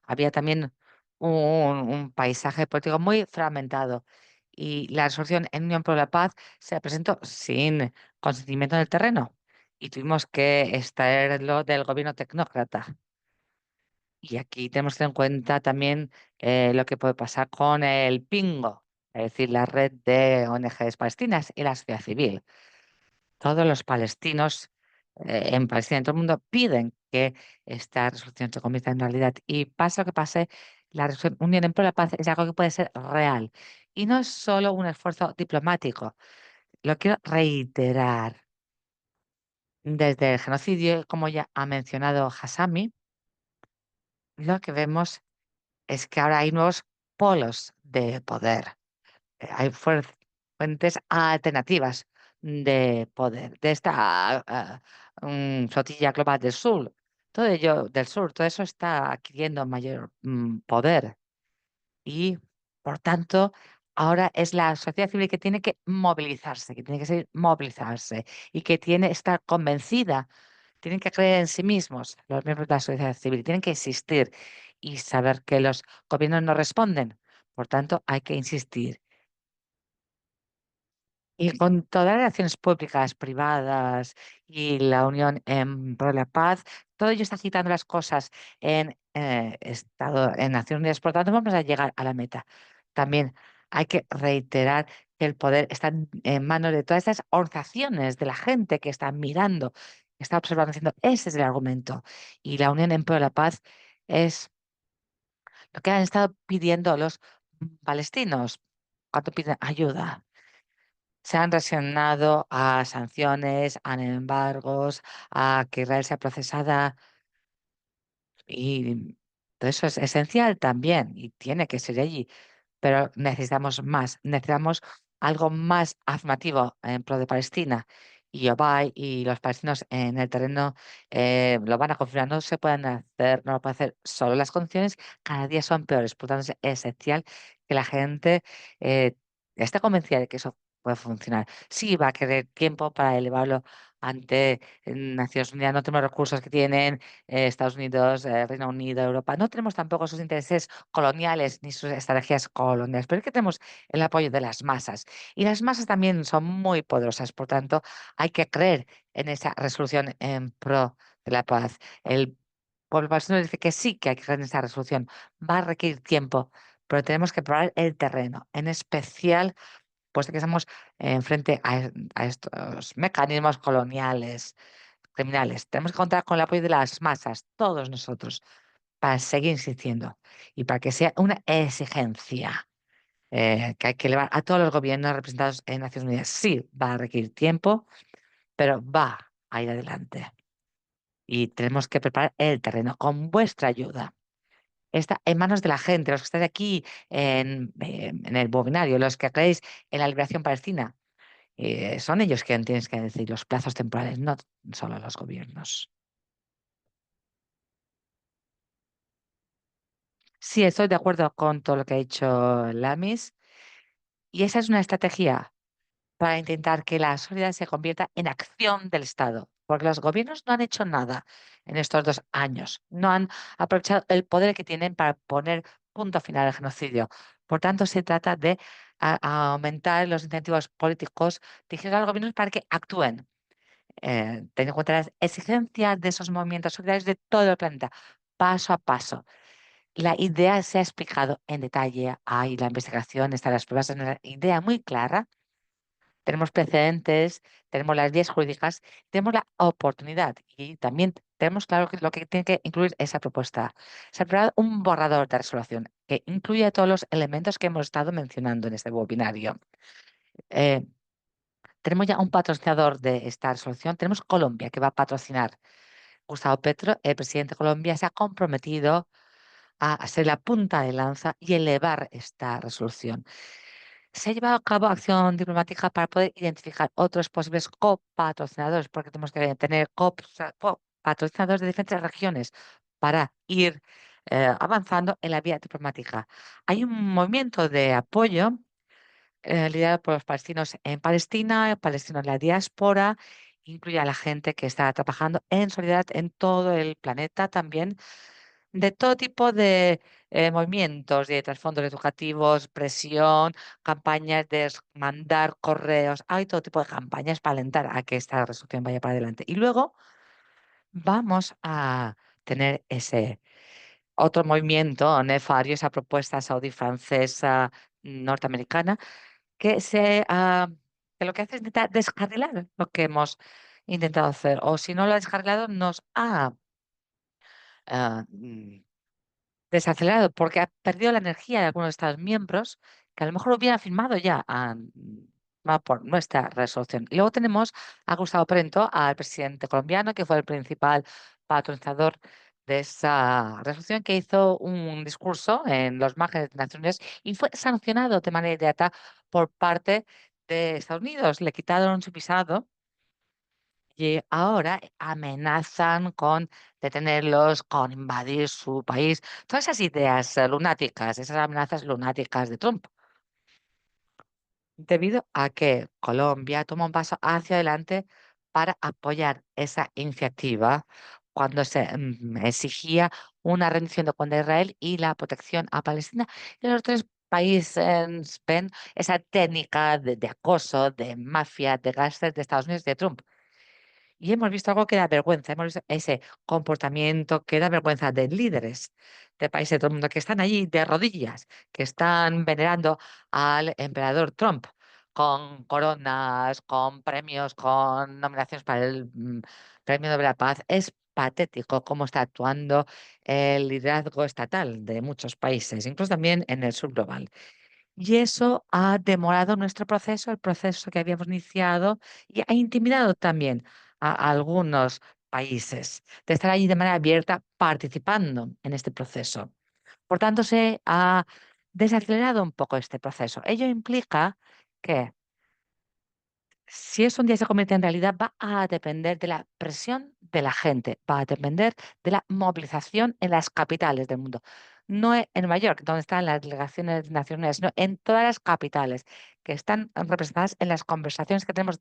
Había también un paisaje político muy fragmentado y la resolución en Unión por la Paz se presentó sin consentimiento en el terreno y tuvimos que extraerlo del gobierno tecnócrata. Y aquí tenemos que tener en cuenta también lo que puede pasar con el Pingo, es decir, la red de ONGs palestinas y la sociedad civil. Todos los palestinos en Palestina, en todo el mundo, piden que esta resolución se convierta en realidad. Y pase lo que pase, la resolución Unión en Pro de la Paz es algo que puede ser real. Y no es solo un esfuerzo diplomático. Lo quiero reiterar. Desde el genocidio, como ya ha mencionado Hassami, lo que vemos es que ahora hay nuevos polos de poder. Hay fuentes alternativas de poder de esta flotilla global del sur. Todo ello del sur, todo eso está adquiriendo mayor poder y, por tanto, ahora es la sociedad civil que tiene que movilizarse, que tiene que seguir movilizarse y que tiene que estar convencida, tienen que creer en sí mismos, los miembros de la sociedad civil, tienen que insistir y saber que los gobiernos no responden. Por tanto, hay que insistir. Y con todas las relaciones públicas, privadas y la Unión en Pro de la Paz, todo ello está agitando las cosas en Naciones Unidas. Por tanto, vamos a llegar a la meta. También Hay que reiterar que el poder está en manos de todas estas organizaciones, de la gente que está mirando, que está observando, diciendo, ese es el argumento. Y la Unión en Pro de la Paz es lo que han estado pidiendo los palestinos cuando piden ayuda. Se han reaccionado a sanciones, a embargos, a que Israel sea procesada y todo eso es esencial también y tiene que ser allí. Pero necesitamos más, necesitamos algo más afirmativo en pro de Palestina. Y Obai y los palestinos en el terreno lo van a confirmar, no se pueden hacer, no lo pueden hacer solo. Las condiciones cada día son peores, por lo tanto es esencial que la gente eh, esté convencida de que eso puede funcionar. Sí, va a querer tiempo para elevarlo ante Naciones Unidas, no tenemos recursos que tienen Estados Unidos, Reino Unido, Europa, no tenemos tampoco sus intereses coloniales ni sus estrategias coloniales, pero es que tenemos el apoyo de las masas y las masas también son muy poderosas, por tanto, hay que creer en esa resolución en pro de la paz. El pueblo palestino dice que sí que hay que creer en esa resolución, va a requerir tiempo, pero tenemos que probar el terreno, en especial puesto que estamos frente a estos mecanismos coloniales, criminales. Tenemos que contar con el apoyo de las masas, todos nosotros para seguir insistiendo y para que sea una exigencia que hay que elevar a todos los gobiernos representados en Naciones Unidas. Sí, va a requerir tiempo, pero va a ir adelante. Y tenemos que preparar el terreno con vuestra ayuda. Está en manos de la gente, los que estáis aquí en el webinario, los que creéis en la liberación palestina. Son ellos quienes tienen que decir los plazos temporales, no solo los gobiernos. Sí, estoy de acuerdo con todo lo que ha dicho Lamis. Y esa es una estrategia para intentar que la solidaridad se convierta en acción del Estado, porque los gobiernos no han hecho nada en estos 2 años, no han aprovechado el poder que tienen para poner punto final al genocidio. Por tanto, se trata de aumentar los incentivos políticos dirigidos a los gobiernos para que actúen, teniendo en cuenta las exigencias de esos movimientos solidarios de todo el planeta, paso a paso. La idea se ha explicado en detalle, hay la investigación, están las pruebas, es una idea muy clara, tenemos precedentes, tenemos las vías jurídicas, tenemos la oportunidad y también tenemos claro que lo que tiene que incluir esa propuesta. Se ha preparado un borrador de resolución que incluye todos los elementos que hemos estado mencionando en este webinario. Eh, tenemos ya un patrocinador de esta resolución, tenemos Colombia que va a patrocinar. Gustavo Petro, el presidente de Colombia, se ha comprometido a ser la punta de lanza y elevar esta resolución. Se ha llevado a cabo acción diplomática para poder identificar otros posibles copatrocinadores, porque tenemos que tener copatrocinadores de diferentes regiones para ir avanzando en la vía diplomática. Hay un movimiento de apoyo liderado por los palestinos en Palestina, palestinos en la diáspora, incluye a la gente que está trabajando en solidaridad en todo el planeta también de todo tipo de movimientos, de trasfondos educativos, presión, campañas de mandar correos, hay todo tipo de campañas para alentar a que esta resolución vaya para adelante. Y luego vamos a tener ese otro movimiento nefario, esa propuesta saudí-francesa norteamericana, que que lo que hace es intentar descarrilar lo que hemos intentado hacer, o si no lo ha descarrilado, nos ha ah, mm, desacelerado porque ha perdido la energía de algunos Estados miembros que a lo mejor hubieran firmado ya por nuestra resolución. Y luego tenemos a Gustavo Prento, al presidente colombiano, que fue el principal patrocinador de esa resolución, que hizo un discurso en los márgenes de Naciones y fue sancionado de manera inmediata por parte de Estados Unidos. Le quitaron su visado y ahora amenazan con detenerlos, con invadir su país. Todas esas ideas lunáticas, esas amenazas lunáticas de Trump, debido a que Colombia toma un paso hacia adelante para apoyar esa iniciativa cuando se exigía una rendición de cuentas de Israel y la protección a Palestina. Y los tres países ven esa técnica de acoso, de mafia, de gángsters de Estados Unidos, de Trump. Y hemos visto algo que da vergüenza, hemos visto ese comportamiento que da vergüenza de líderes de países de todo el mundo que están allí de rodillas, que están venerando al emperador Trump con coronas, con premios, con nominaciones para el Premio Nobel de la Paz. Es patético cómo está actuando el liderazgo estatal de muchos países, incluso también en el sur global. Y eso ha demorado nuestro proceso, el proceso que habíamos iniciado, y ha intimidado también a algunos países de estar allí de manera abierta participando en este proceso. Por tanto, se ha desacelerado un poco este proceso. Ello implica que si eso un día se convierte en realidad, va a depender de la presión de la gente, va a depender de la movilización en las capitales del mundo. No en Nueva York, donde están las delegaciones nacionales, sino en todas las capitales que están representadas en las conversaciones que tenemos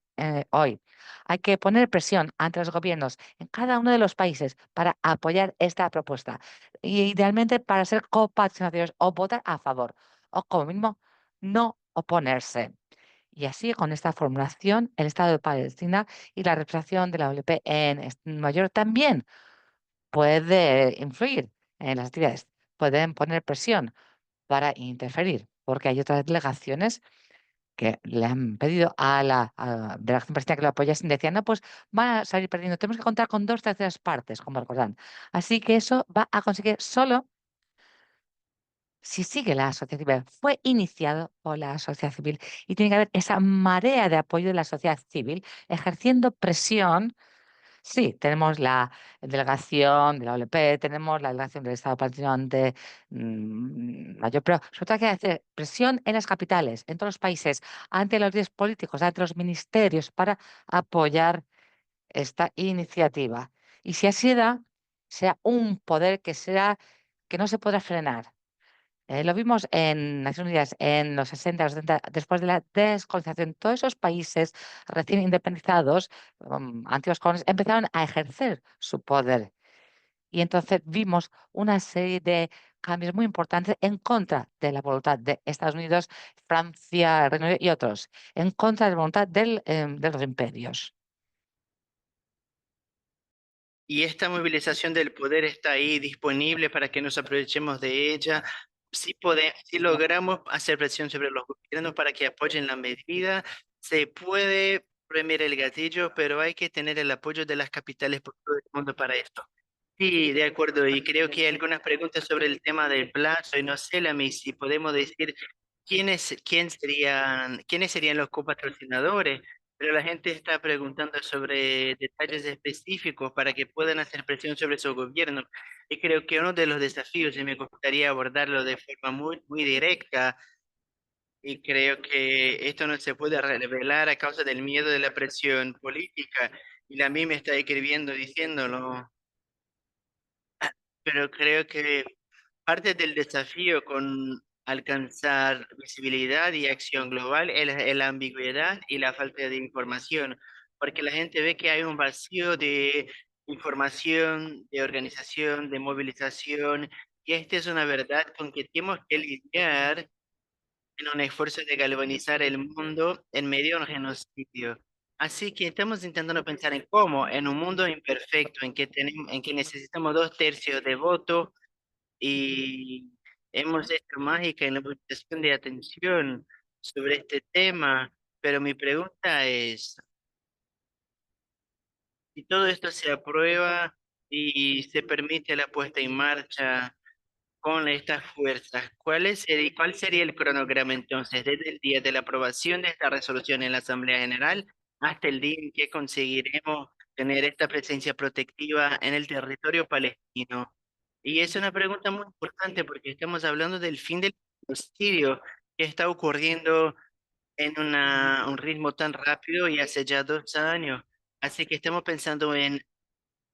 hoy. Hay que poner presión ante los gobiernos en cada uno de los países para apoyar esta propuesta. Y idealmente para ser coparticipatorios o votar a favor, o como mínimo no oponerse. Y así, con esta formulación, el Estado de Palestina y la representación de la OLP en Nueva York también puede influir en las actividades, pueden poner presión para interferir, porque hay otras delegaciones que le han pedido a la delegación palestina que lo apoyasen, decían, no, pues van a salir perdiendo, tenemos que contar con dos terceras partes, como recordan. Así que eso va a conseguir solo si sigue la sociedad civil, fue iniciado por la sociedad civil y tiene que haber esa marea de apoyo de la sociedad civil ejerciendo presión. Sí, tenemos la delegación de la OLP, tenemos la delegación del Estado palestino ante mayor, pero sobre todo hay que hacer presión en las capitales, en todos los países, ante los líderes políticos, ante los ministerios para apoyar esta iniciativa. Y si así da, sea un poder que no se podrá frenar. Lo vimos en Naciones Unidas en los 60, los 70, después de la descolonización. Todos esos países recién independizados, antiguos colonias, empezaron a ejercer su poder. Y entonces vimos una serie de cambios muy importantes en contra de la voluntad de Estados Unidos, Francia, Reino Unido y otros, en contra de la voluntad de los imperios. Y esta movilización del poder está ahí disponible para que nos aprovechemos de ella. Si logramos hacer presión sobre los gobiernos para que apoyen la medida, se puede premiar el gatillo, pero hay que tener el apoyo de las capitales por todo el mundo para esto. Sí, de acuerdo. Y creo que hay algunas preguntas sobre el tema del plazo. Y no sé, Lami, si podemos decir quiénes serían los copatrocinadores. Pero la gente está preguntando sobre detalles específicos para que puedan hacer presión sobre su gobierno. Y creo que uno de los desafíos, y me gustaría abordarlo de forma muy directa, y creo que esto no se puede revelar a causa del miedo de la presión política. Y la mí me está escribiendo diciéndolo. Pero creo que parte del desafío con alcanzar visibilidad y acción global es la ambigüedad y la falta de información, porque la gente ve que hay un vacío de información, de organización, de movilización, y esta es una verdad con que tenemos que lidiar en un esfuerzo de galvanizar el mundo en medio de un genocidio. Así que estamos intentando pensar en cómo, en un mundo imperfecto, en que necesitamos dos tercios de voto y hemos hecho mágica en la movilización de atención sobre este tema, pero mi pregunta es, si todo esto se aprueba y se permite la puesta en marcha con estas fuerzas, cuál sería el cronograma entonces desde el día de la aprobación de esta resolución en la Asamblea General hasta el día en que conseguiremos tener esta presencia protectiva en el territorio palestino? Y es una pregunta muy importante porque estamos hablando del fin del genocidio que está ocurriendo en un ritmo tan rápido y hace ya 2 años. Así que estamos pensando en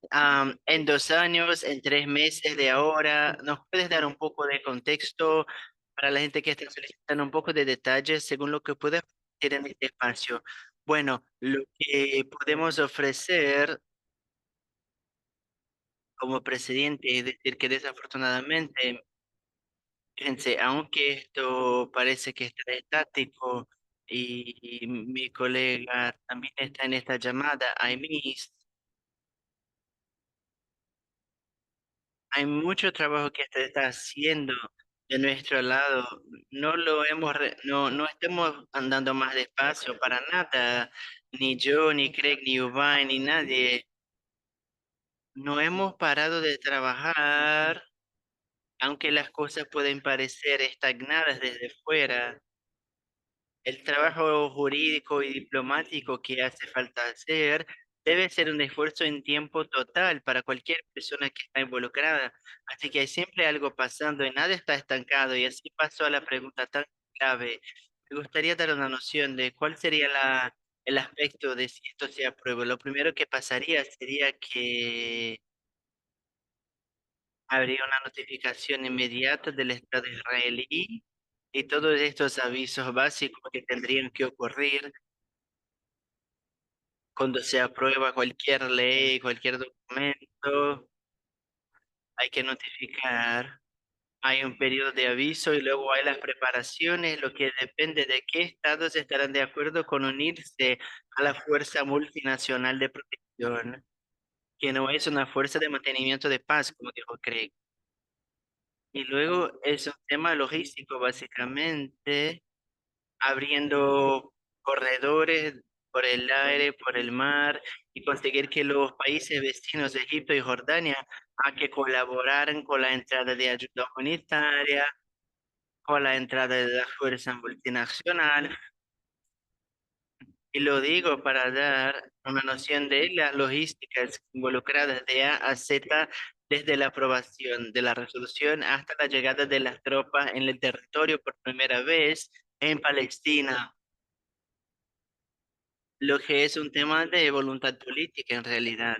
2 años, en 3 meses de ahora. ¿Nos puedes dar un poco de contexto para la gente que está solicitando un poco de detalles según lo que puedes ofrecer en este espacio? Bueno, lo que podemos ofrecer como presidente es decir que desafortunadamente, fíjense, aunque esto parece que está estático y mi colega también está en esta llamada, Aimis, Hay mucho trabajo que se está haciendo de nuestro lado. No estamos andando más despacio para nada. Ni yo, ni Craig, ni Ubay, ni nadie. No hemos parado de trabajar, aunque las cosas pueden parecer estagnadas desde fuera. El trabajo jurídico y diplomático que hace falta hacer debe ser un esfuerzo en tiempo total para cualquier persona que está involucrada. Así que hay siempre algo pasando y nada está estancado. Y así pasó a la pregunta tan clave. Me gustaría dar una noción de cuál sería el aspecto de si esto se aprueba. Lo primero que pasaría sería que habría una notificación inmediata del Estado israelí y todos estos avisos básicos que tendrían que ocurrir cuando se aprueba cualquier ley, cualquier documento, hay que notificar. Hay un periodo de aviso y luego hay las preparaciones, lo que depende de qué estados estarán de acuerdo con unirse a la Fuerza Multinacional de Protección, que no es una fuerza de mantenimiento de paz, como dijo Craig. Y luego es un tema logístico, básicamente abriendo corredores por el aire, por el mar, y conseguir que los países vecinos de Egipto y Jordania a que colaboraran con la entrada de ayuda humanitaria, con la entrada de la fuerza multinacional. Y lo digo para dar una noción de las logísticas involucradas de A a Z, desde la aprobación de la resolución hasta la llegada de las tropas en el territorio por primera vez en Palestina, lo que es un tema de voluntad política en realidad.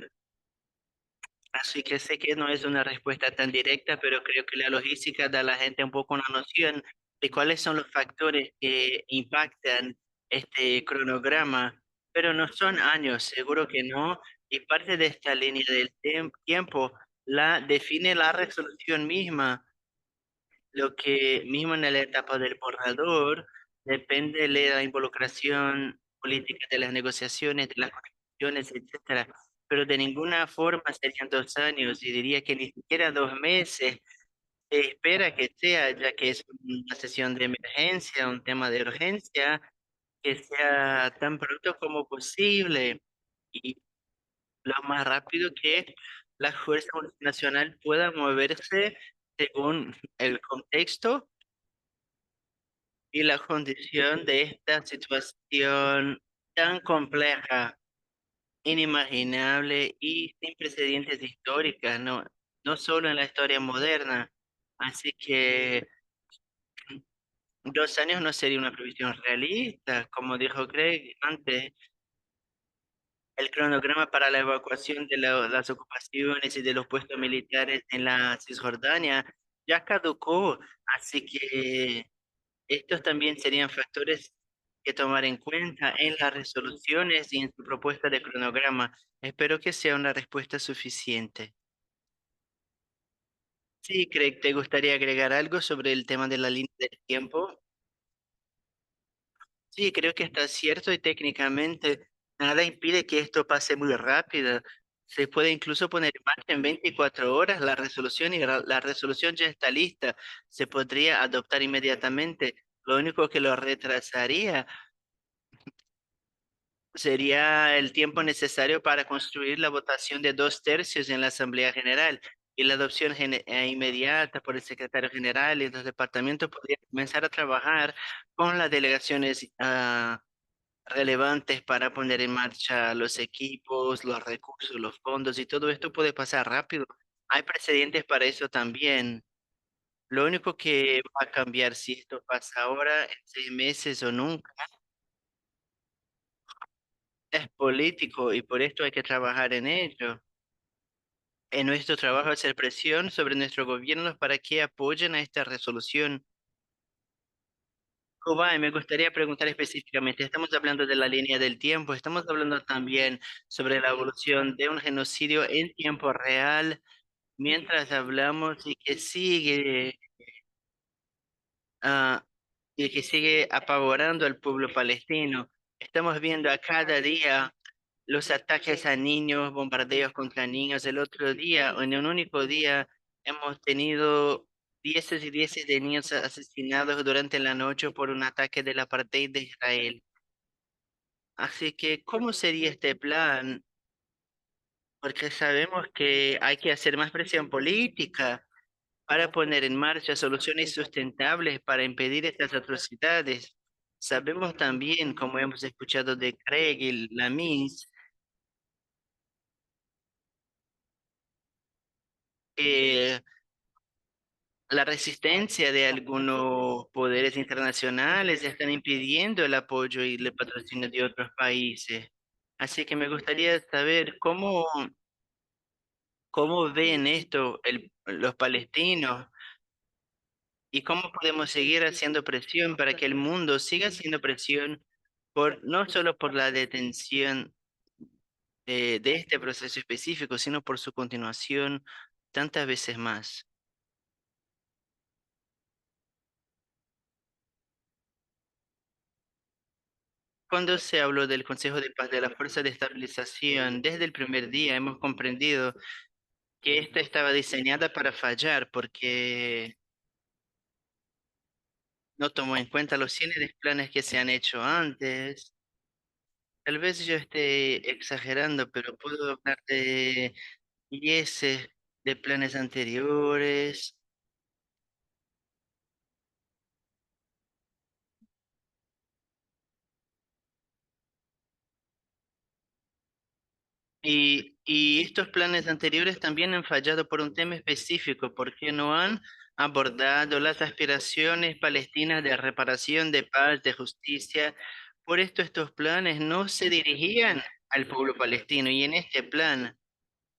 Así que sé que no es una respuesta tan directa, pero creo que la logística da a la gente un poco una noción de cuáles son los factores que impactan este cronograma, pero no son años, seguro que no, y parte de esta línea del tiempo la define la resolución misma. Lo que mismo en la etapa del borrador depende de la involucración política de las negociaciones, de las constituciones, etcétera. Pero de ninguna forma serían 2 años y diría que ni siquiera 2 meses. Se espera que sea, ya que es una sesión de emergencia, un tema de urgencia, que sea tan pronto como posible y lo más rápido que la fuerza nacional pueda moverse según el contexto y la condición de esta situación tan compleja, inimaginable y sin precedentes históricas, no solo en la historia moderna. Así que 2 años no sería una previsión realista, como dijo Craig antes. El cronograma para la evacuación de las ocupaciones y de los puestos militares en la Cisjordania ya caducó, así que estos también serían factores que tomar en cuenta en las resoluciones y en su propuesta de cronograma. Espero que sea una respuesta suficiente. Sí, Craig, ¿te gustaría agregar algo sobre el tema de la línea del tiempo? Sí, creo que está cierto y técnicamente nada impide que esto pase muy rápido. Se puede incluso poner en marcha en 24 horas la resolución y la resolución ya está lista. Se podría adoptar inmediatamente. Lo único que lo retrasaría sería el tiempo necesario para construir la votación de 2/3 en la Asamblea General y la adopción inmediata por el secretario general y los departamentos podrían comenzar a trabajar con las delegaciones relevantes para poner en marcha los equipos, los recursos, los fondos y todo esto puede pasar rápido. Hay precedentes para eso también. Lo único que va a cambiar si esto pasa ahora, en 6 meses o nunca, es político y por esto hay que trabajar en ello. En nuestro trabajo hacer presión sobre nuestros gobiernos para que apoyen a esta resolución. Cuba, y me gustaría preguntar específicamente, estamos hablando de la línea del tiempo, estamos hablando también sobre la evolución de un genocidio en tiempo real, mientras hablamos ah, y que sigue apavorando al pueblo palestino. Estamos viendo a cada día los ataques a niños, bombardeos contra niños. El otro día, en un único día, hemos tenido dieces y dieces de niños asesinados durante la noche por un ataque del apartheid de Israel. Así que, ¿cómo sería este plan? Porque sabemos que hay que hacer más presión política para poner en marcha soluciones sustentables para impedir estas atrocidades. Sabemos también, como hemos escuchado de Craig y Lamis, que la resistencia de algunos poderes internacionales están impidiendo el apoyo y el patrocinio de otros países. Así que me gustaría saber cómo ven esto los palestinos y cómo podemos seguir haciendo presión para que el mundo siga haciendo presión por, no solo por la detención de este proceso específico, sino por su continuación tantas veces más. Cuando se habló del Consejo de Paz de la Fuerza de Estabilización, desde el primer día hemos comprendido que esta estaba diseñada para fallar porque no tomó en cuenta los cientos de planes que se han hecho antes. Tal vez yo esté exagerando, pero puedo hablar de mieses de planes anteriores. Y estos planes anteriores también han fallado por un tema específico, porque no han abordado las aspiraciones palestinas de reparación, de paz, de justicia. Por esto estos planes no se dirigían al pueblo palestino y en este plan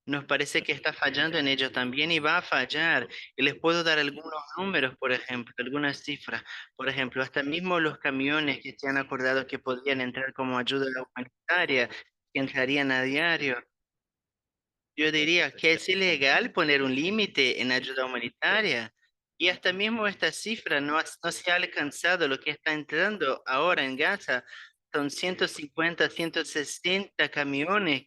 nos parece que está fallando en ello también y va a fallar. Y les puedo dar algunos números, por ejemplo, algunas cifras. Por ejemplo, hasta mismo los camiones que se han acordado que podían entrar como ayuda humanitaria, que entrarían a diario. Yo diría que es ilegal poner un límite en ayuda humanitaria. Y hasta mismo esta cifra no se ha alcanzado. Lo que está entrando ahora en Gaza son 150, 160 camiones,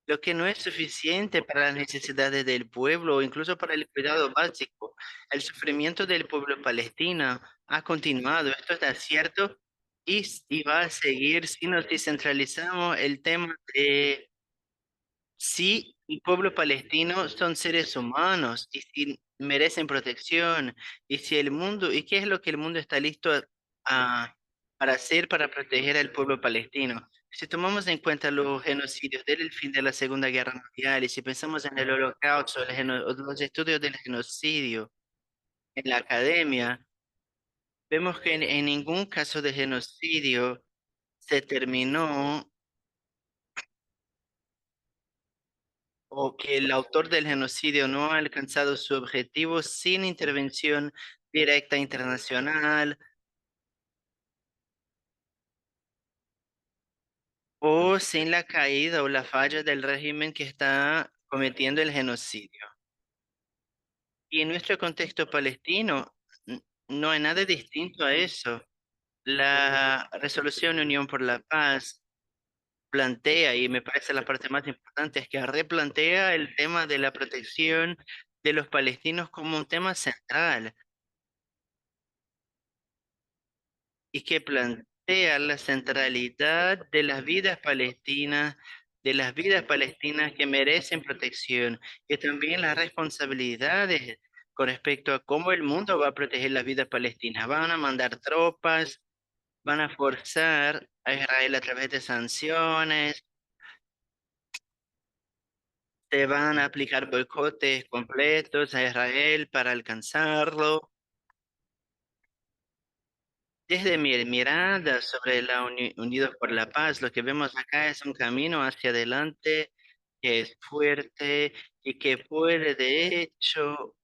lo que no es suficiente para las necesidades del pueblo o incluso para el cuidado básico. El sufrimiento del pueblo palestino ha continuado, esto está cierto, y va a seguir si nos descentralizamos el tema de si el pueblo palestino son seres humanos y si merecen protección y si el mundo, y qué es lo que el mundo está listo para hacer para proteger al pueblo palestino. Si tomamos en cuenta los genocidios desde el fin de la Segunda Guerra Mundial y si pensamos en el Holocausto, los estudios del genocidio en la academia, vemos que en ningún caso de genocidio se terminó o que el autor del genocidio no ha alcanzado su objetivo sin intervención directa internacional o sin la caída o la falla del régimen que está cometiendo el genocidio. Y en nuestro contexto palestino no hay nada distinto a eso. La resolución Unión por la Paz plantea, y me parece la parte más importante, es que replantea el tema de la protección de los palestinos como un tema central y que plantea la centralidad de las vidas palestinas que merecen protección, y también las responsabilidades con respecto a cómo el mundo va a proteger las vidas palestinas. Van a mandar tropas, van a forzar a Israel a través de sanciones, se van a aplicar boicotes completos a Israel para alcanzarlo. Desde mi mirada sobre la Unidos por la Paz, lo que vemos acá es un camino hacia adelante que es fuerte y que puede, de hecho,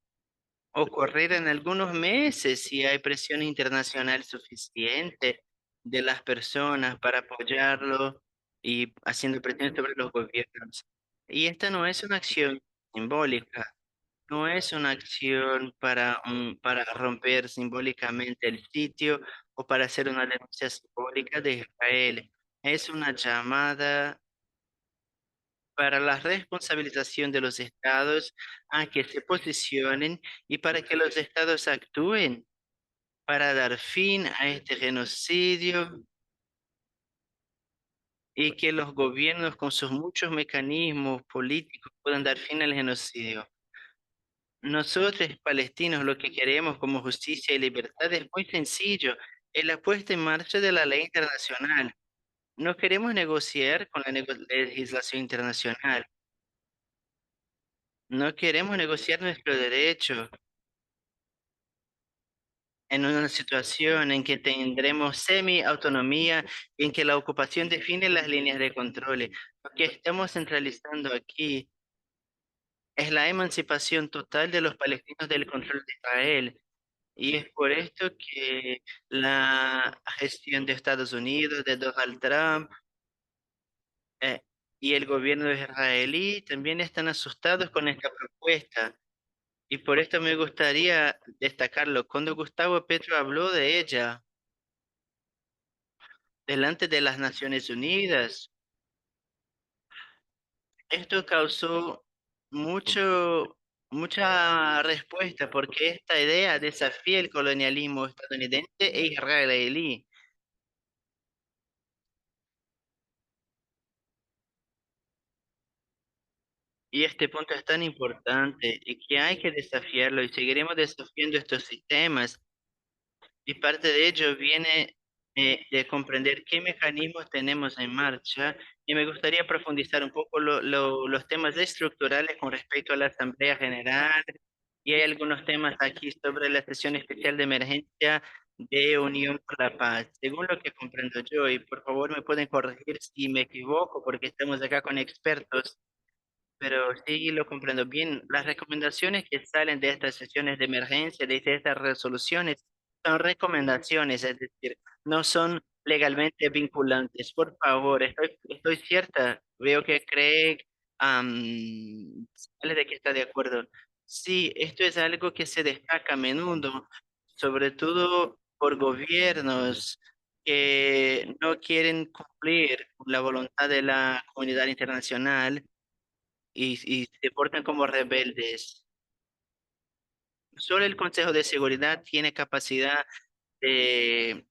ocurrir en algunos meses si hay presión internacional suficiente de las personas para apoyarlo y haciendo presión sobre los gobiernos. Y esta no es una acción simbólica, no es una acción para romper simbólicamente el sitio o para hacer una denuncia simbólica de Israel. Es una llamada para la responsabilización de los estados a que se posicionen y para que los estados actúen para dar fin a este genocidio y que los gobiernos con sus muchos mecanismos políticos puedan dar fin al genocidio. Nosotros, palestinos, lo que queremos como justicia y libertad es muy sencillo, es la puesta en marcha de la ley internacional. No queremos negociar con la legislación internacional. No queremos negociar nuestro derecho en una situación en que tendremos semi-autonomía y en que la ocupación define las líneas de control. Lo que estamos centralizando aquí es la emancipación total de los palestinos del control de Israel. Y es por esto que la gestión de Estados Unidos, de Donald Trump, eh, y el gobierno israelí también están asustados con esta propuesta. Y por esto me gustaría destacarlo. Cuando Gustavo Petro habló de ella delante de las Naciones Unidas, esto causó mucha respuesta porque esta idea desafía el colonialismo estadounidense e israelí. Y este punto es tan importante y que hay que desafiarlo y seguiremos desafiando estos sistemas. Y parte de ello viene de comprender qué mecanismos tenemos en marcha. Y me gustaría profundizar un poco los temas estructurales con respecto a la Asamblea General. Y hay algunos temas aquí sobre la sesión especial de emergencia de Unión por la Paz. Según lo que comprendo yo, y por favor me pueden corregir si me equivoco, porque estamos acá con expertos, pero sí lo comprendo bien. Las recomendaciones que salen de estas sesiones de emergencia, de estas resoluciones, son recomendaciones, es decir, no son legalmente vinculantes. Por favor, estoy cierta. Veo que Craig sale de que está de acuerdo. Sí, esto es algo que se destaca a menudo, sobre todo por gobiernos que no quieren cumplir con la voluntad de la comunidad internacional y se portan como rebeldes. Solo el Consejo de Seguridad tiene capacidad de,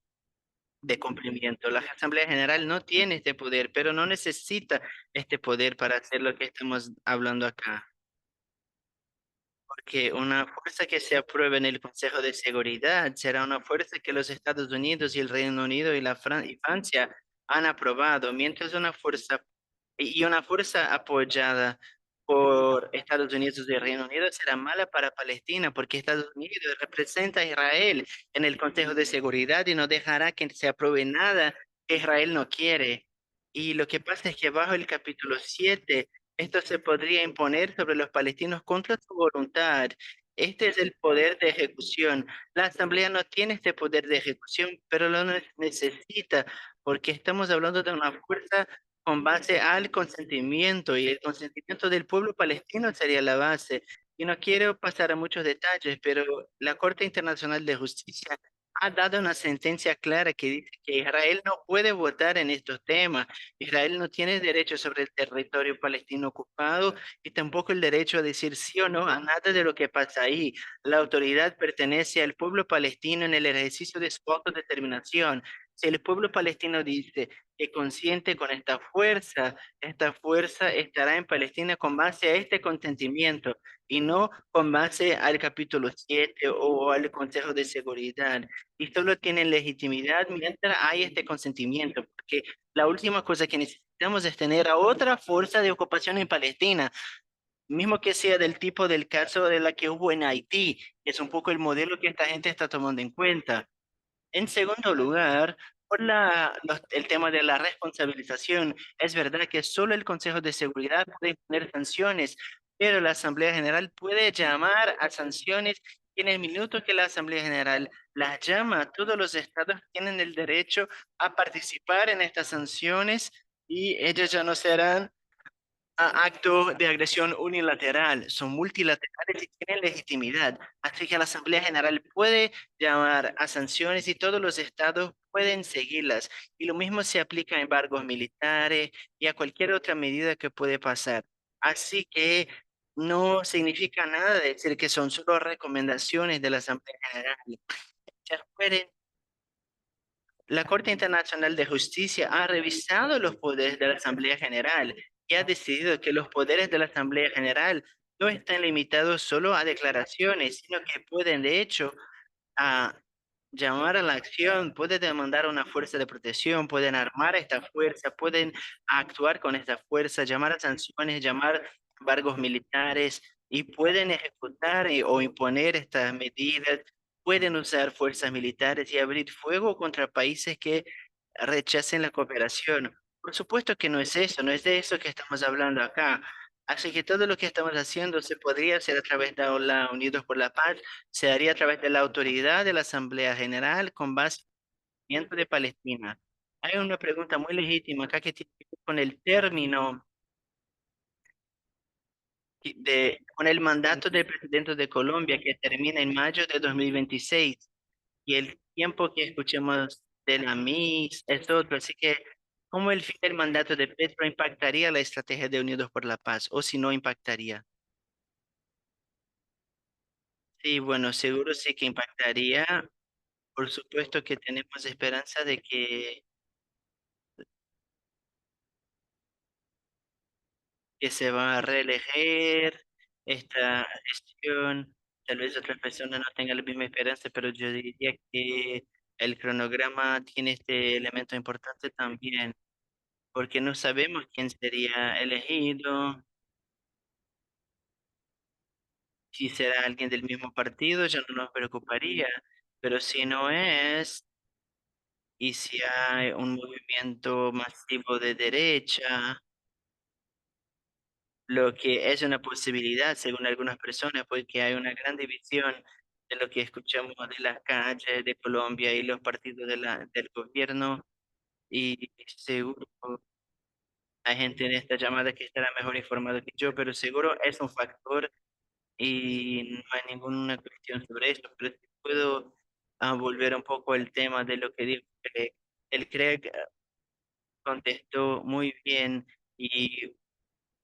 de cumplimiento. La Asamblea General no tiene este poder, pero no necesita este poder para hacer lo que estamos hablando acá. Porque una fuerza que se apruebe en el Consejo de Seguridad será una fuerza que los Estados Unidos y el Reino Unido y y Francia han aprobado, mientras una fuerza apoyada por Estados Unidos y Reino Unido será mala para Palestina, porque Estados Unidos representa a Israel en el Consejo de Seguridad y no dejará que se apruebe nada que Israel no quiere. Y lo que pasa es que bajo el capítulo 7 esto se podría imponer sobre los palestinos contra su voluntad. Este es el poder de ejecución. La Asamblea no tiene este poder de ejecución, pero lo necesita, porque estamos hablando de una fuerza con base al consentimiento y el consentimiento del pueblo palestino sería la base. Y no quiero pasar a muchos detalles, pero la Corte Internacional de Justicia ha dado una sentencia clara que dice que Israel no puede votar en estos temas. Israel no tiene derecho sobre el territorio palestino ocupado y tampoco el derecho a decir sí o no a nada de lo que pasa ahí. La autoridad pertenece al pueblo palestino en el ejercicio de su autodeterminación. Si el pueblo palestino dice que consiente con esta fuerza estará en Palestina con base a este consentimiento y no con base al capítulo 7 o al Consejo de Seguridad. Y solo tienen legitimidad mientras hay este consentimiento, porque la última cosa que necesitamos es tener a otra fuerza de ocupación en Palestina, mismo que sea del tipo del caso de la que hubo en Haití, que es un poco el modelo que esta gente está tomando en cuenta. En segundo lugar, por el tema de la responsabilización, es verdad que solo el Consejo de Seguridad puede poner sanciones, pero la Asamblea General puede llamar a sanciones y en el minuto que la Asamblea General las llama, todos los estados tienen el derecho a participar en estas sanciones y ellas ya no serán actos de agresión unilateral, son multilaterales y tienen legitimidad. Así que la Asamblea General puede llamar a sanciones y todos los estados pueden seguirlas. Y lo mismo se aplica a embargos militares y a cualquier otra medida que puede pasar. Así que no significa nada decir que son solo recomendaciones de la Asamblea General. Ya pueden La Corte Internacional de Justicia ha revisado los poderes de la Asamblea General y ha decidido que los poderes de la Asamblea General no están limitados solo a declaraciones, sino que pueden, de hecho, a llamar a la acción, pueden demandar una fuerza de protección, pueden armar esta fuerza, pueden actuar con esta fuerza, llamar a sanciones, llamar embargos militares y pueden ejecutar o imponer estas medidas, pueden usar fuerzas militares y abrir fuego contra países que rechacen la cooperación. Por supuesto que no es eso, no es de eso que estamos hablando acá. Así que todo lo que estamos haciendo se podría hacer a través de la Unidos por la Paz, se haría a través de la autoridad de la Asamblea General con base en el movimiento de Palestina. Hay una pregunta muy legítima acá que tiene que ver con el término con el mandato del presidente de Colombia que termina en mayo de 2026 y el tiempo que escuchemos de la MIS es otro. Así que, ¿cómo el fin del mandato de Petro impactaría la estrategia de Unidos por la Paz o si no impactaría? Sí, bueno, seguro sí que impactaría. Por supuesto que tenemos esperanza de que se va a reelegir esta gestión. Tal vez otras personas no tengan la misma esperanza, pero yo diría que el cronograma tiene este elemento importante también, porque no sabemos quién sería elegido, si será alguien del mismo partido, ya no nos preocuparía, pero si no es, y si hay un movimiento masivo de derecha, lo que es una posibilidad según algunas personas, porque hay una gran división de lo que escuchamos de las calles de Colombia y los partidos del gobierno, y seguro hay gente en esta llamada que estará mejor informada que yo, pero seguro es un factor y no hay ninguna cuestión sobre esto, pero si puedo volver un poco al tema de lo que dijo Craig. El Craig contestó muy bien y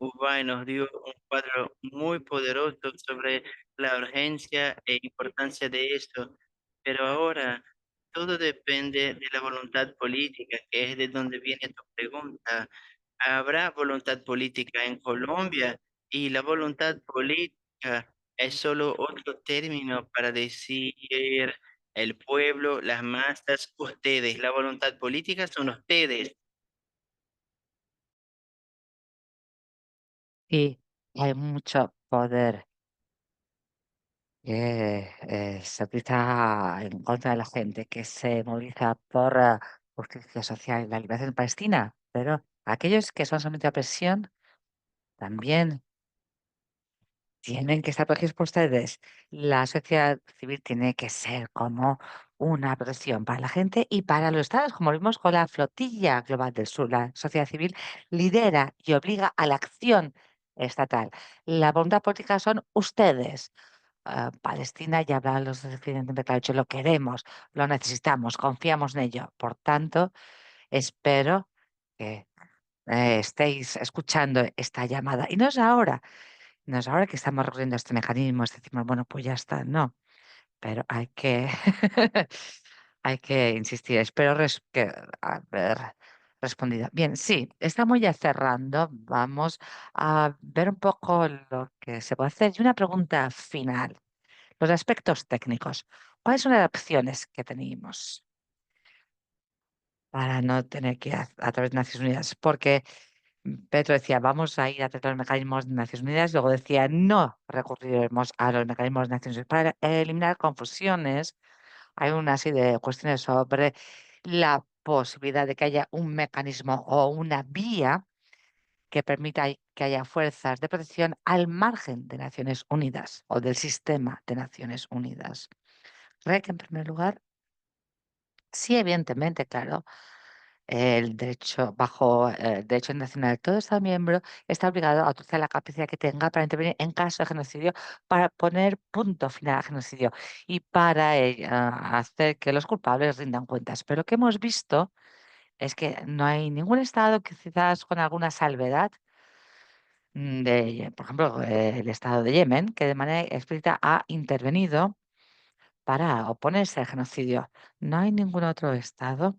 Uruguay nos dio un cuadro muy poderoso sobre la urgencia e importancia de esto, pero ahora todo depende de la voluntad política, que es de donde viene tu pregunta. ¿Habrá voluntad política en Colombia? Y la voluntad política es solo otro término para decir el pueblo, las masas, ustedes. La voluntad política son ustedes. Y hay mucho poder que se utiliza en contra de la gente, que se moviliza por justicia social y la liberación de Palestina, pero aquellos que son sometidos a presión también tienen que estar protegidos por ustedes. La sociedad civil tiene que ser como una protección para la gente y para los estados, como vimos con la flotilla global del sur. La sociedad civil lidera y obliga a la acción estatal. La voluntad política son ustedes. Palestina ya habla los suficientemente claro, dicho, lo queremos, lo necesitamos, confiamos en ello. Por tanto, espero que estéis escuchando esta llamada. Y no es ahora. No es ahora que estamos recurriendo a este mecanismo, decimos, bueno, pues ya está, no, pero hay que, hay que insistir. Espero que haber respondido. Bien, sí, estamos ya cerrando. Vamos a ver un poco lo que se puede hacer. Y una pregunta final, los aspectos técnicos. ¿Cuáles son las opciones que tenemos para no tener que ir a través de Naciones Unidas? Porque Petro decía, vamos a ir a tratar los mecanismos de Naciones Unidas, luego decía, no recurriremos a los mecanismos de Naciones Unidas. Para eliminar confusiones, hay una serie de cuestiones sobre la posibilidad de que haya un mecanismo o una vía que permita que haya fuerzas de protección al margen de Naciones Unidas o del sistema de Naciones Unidas. Creo que, en primer lugar, sí, evidentemente, claro. el derecho, bajo el derecho internacional, todo Estado miembro está obligado a utilizar la capacidad que tenga para intervenir en caso de genocidio, para poner punto final al genocidio y para hacer que los culpables rindan cuentas. Pero lo que hemos visto es que no hay ningún Estado, que quizás con alguna salvedad, por ejemplo, el Estado de Yemen, que de manera explícita ha intervenido para oponerse al genocidio. No hay ningún otro Estado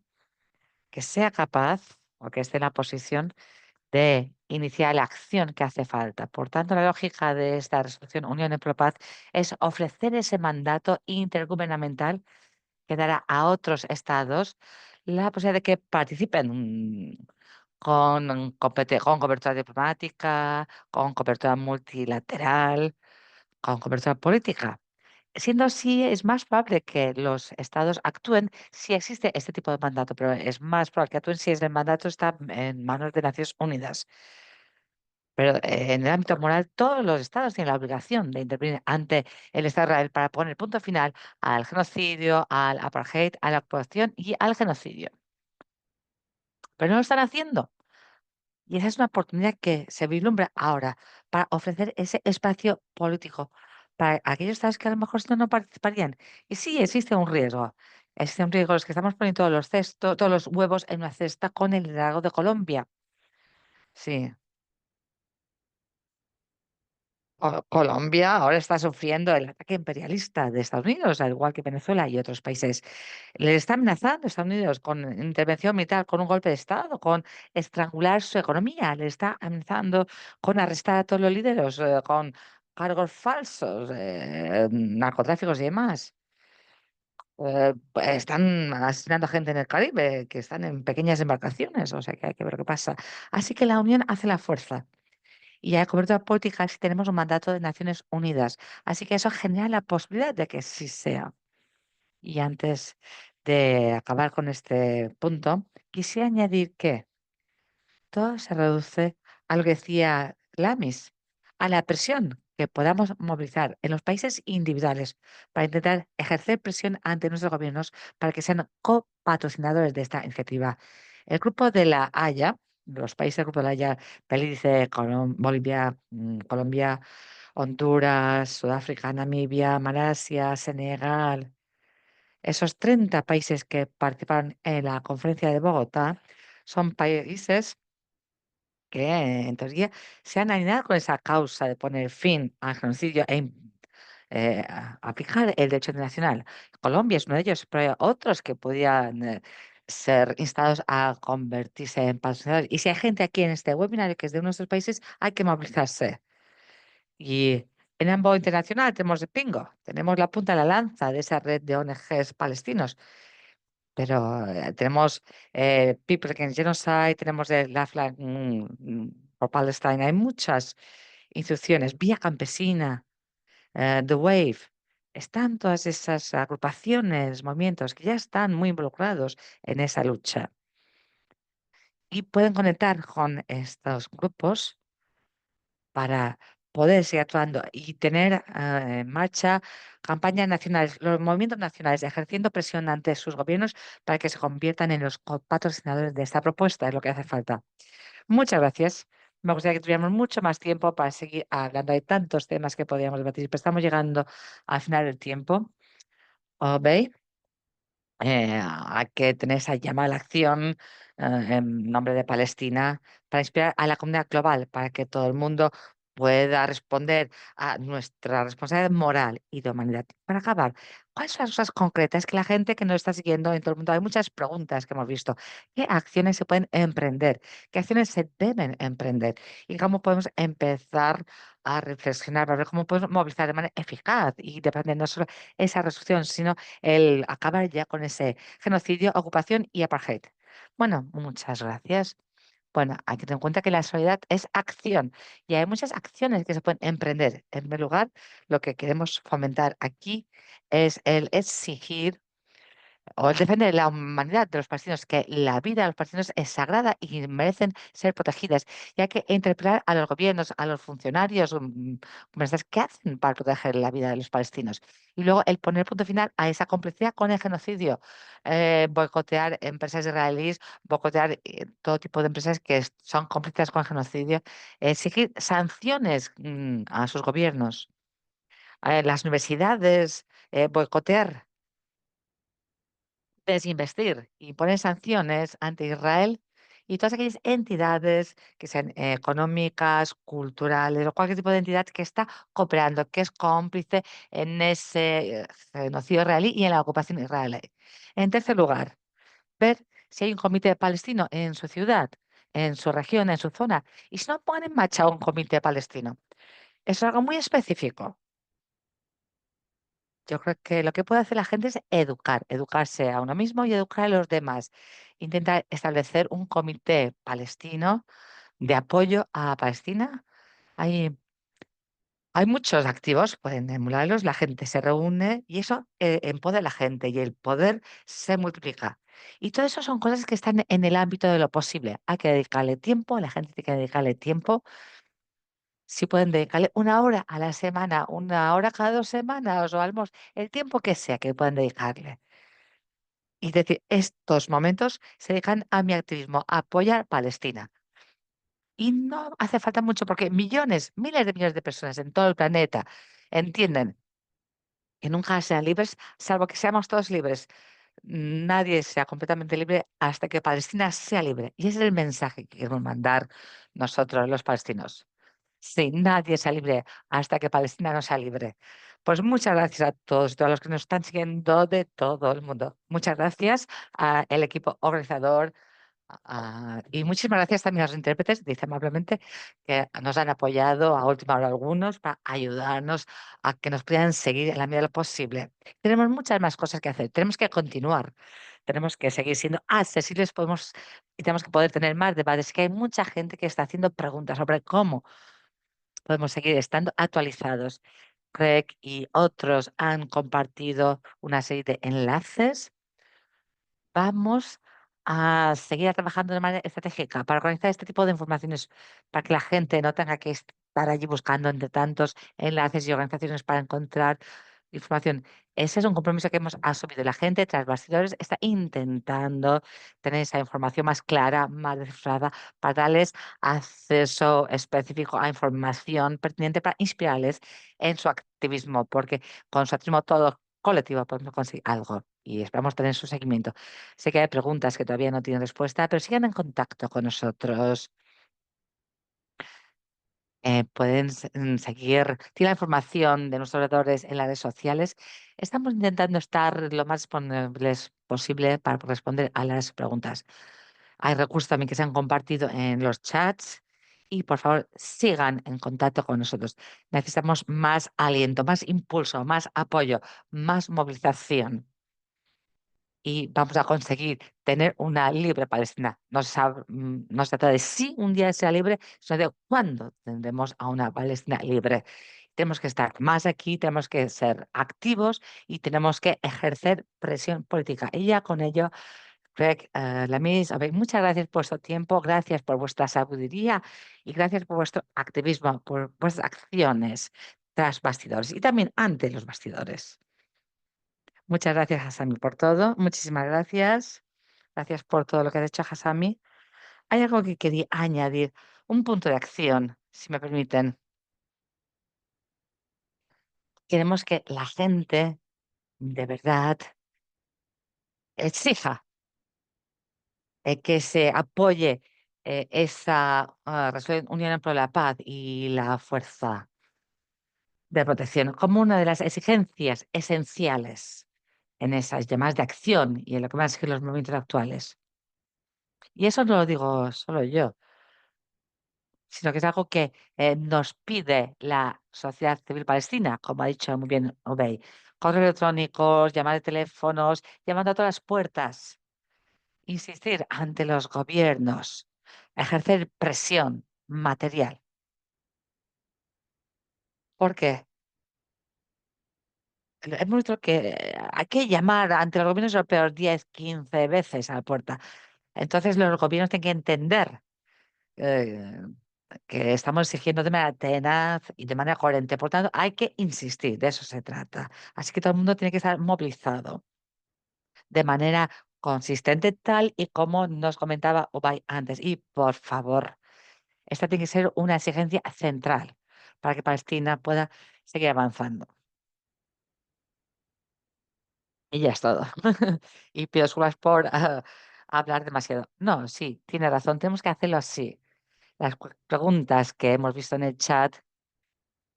que sea capaz o que esté en la posición de iniciar la acción que hace falta. Por tanto, la lógica de esta resolución Unión Pro Paz es ofrecer ese mandato intergubernamental que dará a otros estados la posibilidad de que participen con cobertura diplomática, con cobertura multilateral, con cobertura política. Siendo así, es más probable que los estados actúen si existe este tipo de mandato, pero es más probable que actúen si el mandato está en manos de Naciones Unidas. Pero en el ámbito moral, todos los estados tienen la obligación de intervenir ante el Estado de Israel para poner punto final al genocidio, al apartheid, a la ocupación y al genocidio. Pero no lo están haciendo. Y esa es una oportunidad que se vislumbra ahora para ofrecer ese espacio político para aquellos estados que a lo mejor si no, no participarían. Y sí, existe un riesgo. Existe un riesgo, es que estamos poniendo todos los huevos en una cesta con el liderazgo de Colombia. Sí. Colombia ahora está sufriendo el ataque imperialista de Estados Unidos, al igual que Venezuela y otros países. Le está amenazando a Estados Unidos con intervención militar, con un golpe de Estado, con estrangular su economía. Le está amenazando con arrestar a todos los líderes, con cargos falsos, narcotráficos y demás. Están asesinando a gente en el Caribe, que están en pequeñas embarcaciones, o sea que hay que ver qué pasa. Así que la unión hace la fuerza. Y hay cobertura política si tenemos un mandato de Naciones Unidas. Así que eso genera la posibilidad de que sí sea. Y antes de acabar con este punto, quisiera añadir que todo se reduce a lo que decía Lamis, a la presión que podamos movilizar en los países individuales para intentar ejercer presión ante nuestros gobiernos para que sean copatrocinadores de esta iniciativa. El grupo de la Haya, los países del grupo de la Haya, Belice, Bolivia, Colombia, Honduras, Sudáfrica, Namibia, Malasia, Senegal, esos 30 países que participaron en la conferencia de Bogotá, son países que en teoría se han alineado con esa causa de poner fin al genocidio aplicar el derecho internacional. Colombia es uno de ellos, pero hay otros que podían ser instados a convertirse en patrocinadores. Y si hay gente aquí en este webinar que es de nuestros países, hay que movilizarse. Y en ambos internacional tenemos el Pingo, tenemos la punta de la lanza de esa red de ONGs palestinos. Pero tenemos People Against Genocide, tenemos el Lifeline for Palestine, hay muchas instituciones, Vía Campesina, The Wave, están todas esas agrupaciones, movimientos que ya están muy involucrados en esa lucha y pueden conectar con estos grupos para poder seguir actuando y tener en marcha campañas nacionales, los movimientos nacionales ejerciendo presión ante sus gobiernos para que se conviertan en los patrocinadores de esta propuesta, es lo que hace falta. Muchas gracias. Me gustaría que tuviéramos mucho más tiempo para seguir hablando. Hay tantos temas que podríamos debatir, pero estamos llegando al final del tiempo. ¿Veis? Hay que tener esa llamada a la acción en nombre de Palestina para inspirar a la comunidad global, para que todo el mundo pueda responder a nuestra responsabilidad moral y de humanidad. Para acabar, ¿cuáles son las cosas concretas que la gente que nos está siguiendo en todo el mundo? Hay muchas preguntas que hemos visto. ¿Qué acciones se pueden emprender? ¿Qué acciones se deben emprender? ¿Y cómo podemos empezar a reflexionar para ver cómo podemos movilizar de manera eficaz y depende no solo esa resolución, sino el acabar ya con ese genocidio, ocupación y apartheid? Bueno, muchas gracias. Bueno, hay que tener en cuenta que la solidaridad es acción y hay muchas acciones que se pueden emprender. En primer lugar, lo que queremos fomentar aquí es el exigir o el defender la humanidad de los palestinos, que la vida de los palestinos es sagrada y merecen ser protegidas. Y hay que interpelar a los gobiernos, a los funcionarios, ¿qué hacen para proteger la vida de los palestinos? Y luego el poner punto final a esa complicidad con el genocidio, boicotear empresas israelíes, boicotear todo tipo de empresas que son cómplices con el genocidio, exigir sanciones a sus gobiernos, las universidades, boicotear, desinvestir y poner sanciones ante Israel y todas aquellas entidades que sean económicas, culturales o cualquier tipo de entidad que está cooperando, que es cómplice en ese genocidio israelí y en la ocupación israelí. En tercer lugar, ver si hay un comité palestino en su ciudad, en su región, en su zona, y si no, pongan en marcha un comité palestino. Eso es algo muy específico. Yo creo que lo que puede hacer la gente es educar, educarse a uno mismo y educar a los demás. Intentar establecer un comité palestino de apoyo a Palestina. Hay, hay muchos activos, pueden emularlos, la gente se reúne y eso empodera a la gente y el poder se multiplica. Y todo eso son cosas que están en el ámbito de lo posible. Hay que dedicarle tiempo, la gente tiene que dedicarle tiempo. Si pueden dedicarle una hora a la semana, una hora cada 2 semanas o al menos el tiempo que sea que puedan dedicarle. Y decir, estos momentos se dedican a mi activismo, a apoyar Palestina. Y no hace falta mucho porque millones, miles de millones de personas en todo el planeta entienden que nunca sean libres, salvo que seamos todos libres. Nadie sea completamente libre hasta que Palestina sea libre. Y ese es el mensaje que queremos mandar nosotros, los palestinos. Sí, nadie sea libre hasta que Palestina no sea libre. Pues muchas gracias a todos y todas los que nos están siguiendo de todo el mundo. Muchas gracias al equipo organizador, y muchísimas gracias también a los intérpretes, dice amablemente, que nos han apoyado a última hora algunos para ayudarnos a que nos puedan seguir en la medida de lo posible. Tenemos muchas más cosas que hacer, tenemos que continuar, tenemos que seguir siendo accesibles, y tenemos que poder tener más debates, que hay mucha gente que está haciendo preguntas sobre cómo podemos seguir estando actualizados. Craig y otros han compartido una serie de enlaces. Vamos a seguir trabajando de manera estratégica para organizar este tipo de informaciones, para que la gente no tenga que estar allí buscando entre tantos enlaces y organizaciones para encontrar información. Ese es un compromiso que hemos asumido. La gente tras bastidores está intentando tener esa información más clara, más descifrada, para darles acceso específico a información pertinente para inspirarles en su activismo, porque con su activismo todo colectivo podemos conseguir algo y esperamos tener su seguimiento. Sé que hay preguntas que todavía no tienen respuesta, pero sigan en contacto con nosotros. Pueden seguir, tiene la información de nuestros oradores en las redes sociales. Estamos intentando estar lo más disponibles posible para responder a las preguntas. Hay recursos también que se han compartido en los chats y por favor sigan en contacto con nosotros. Necesitamos más aliento, más impulso, más apoyo, más movilización y vamos a conseguir tener una libre Palestina. No se trata de si un día sea libre, sino de cuándo tendremos a una Palestina libre. Tenemos que estar más aquí, tenemos que ser activos y tenemos que ejercer presión política. Y ya con ello, Greg, Lamis, muchas gracias por vuestro tiempo, gracias por vuestra sabiduría y gracias por vuestro activismo, por vuestras acciones tras bastidores y también ante los bastidores. Muchas gracias, Hassami, por todo. Muchísimas gracias. Gracias por todo lo que has hecho, Hassami. Hay algo que quería añadir, un punto de acción, si me permiten. Queremos que la gente de verdad exija que se apoye esa Unión por la Paz y la Fuerza de Protección como una de las exigencias esenciales en esas llamadas de acción y en lo que van a ser los movimientos actuales. Y eso no lo digo solo yo, sino que es algo que nos pide la sociedad civil palestina, como ha dicho muy bien Obey. Correos electrónicos, llamadas de teléfonos, llamando a todas las puertas, insistir ante los gobiernos, ejercer presión material. ¿Por qué? hemos visto que hay que llamar ante los gobiernos europeos 10, 15 veces a la puerta. Entonces los gobiernos tienen que entender eh, que estamos exigiendo de manera tenaz y de manera coherente. Por tanto, hay que insistir, de eso se trata. Así que todo el mundo tiene que estar movilizado de manera consistente, tal y como nos comentaba Ubay antes. Y por favor, esta tiene que ser una exigencia central para que Palestina pueda seguir avanzando. Y ya es todo. Y pido disculpas por hablar demasiado. No, sí, tiene razón, tenemos que hacerlo así. Las preguntas que hemos visto en el chat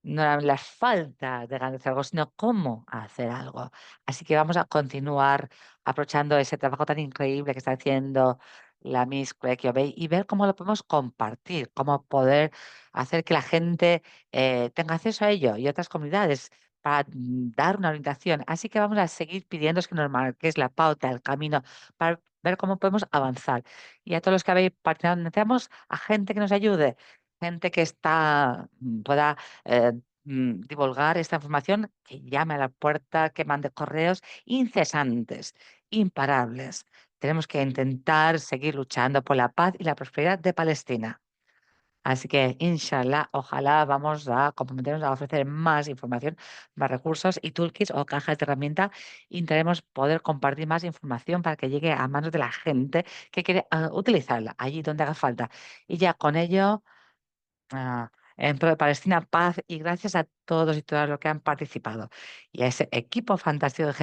no eran la falta de ganas de hacer algo, sino cómo hacer algo. Así que vamos a continuar aprovechando ese trabajo tan increíble que está haciendo la Miss Craig Obey y ver cómo lo podemos compartir, cómo poder hacer que la gente tenga acceso a ello y otras comunidades para dar una orientación. Así que vamos a seguir pidiendo que nos marquéis la pauta, el camino, para ver cómo podemos avanzar. Y a todos los que habéis participado, necesitamos a gente que nos ayude, gente que pueda eh, divulgar esta información, que llame a la puerta, que mande correos incesantes, imparables. Tenemos que intentar seguir luchando por la paz y la prosperidad de Palestina. Así que, inshallah, ojalá vamos a comprometernos a ofrecer más información, más recursos y toolkits o cajas de herramientas. Intentaremos poder compartir más información para que llegue a manos de la gente que quiere utilizarla allí donde haga falta. Y ya con ello en pro de Palestina, paz y gracias a todos y todas los que han participado y a ese equipo fantástico de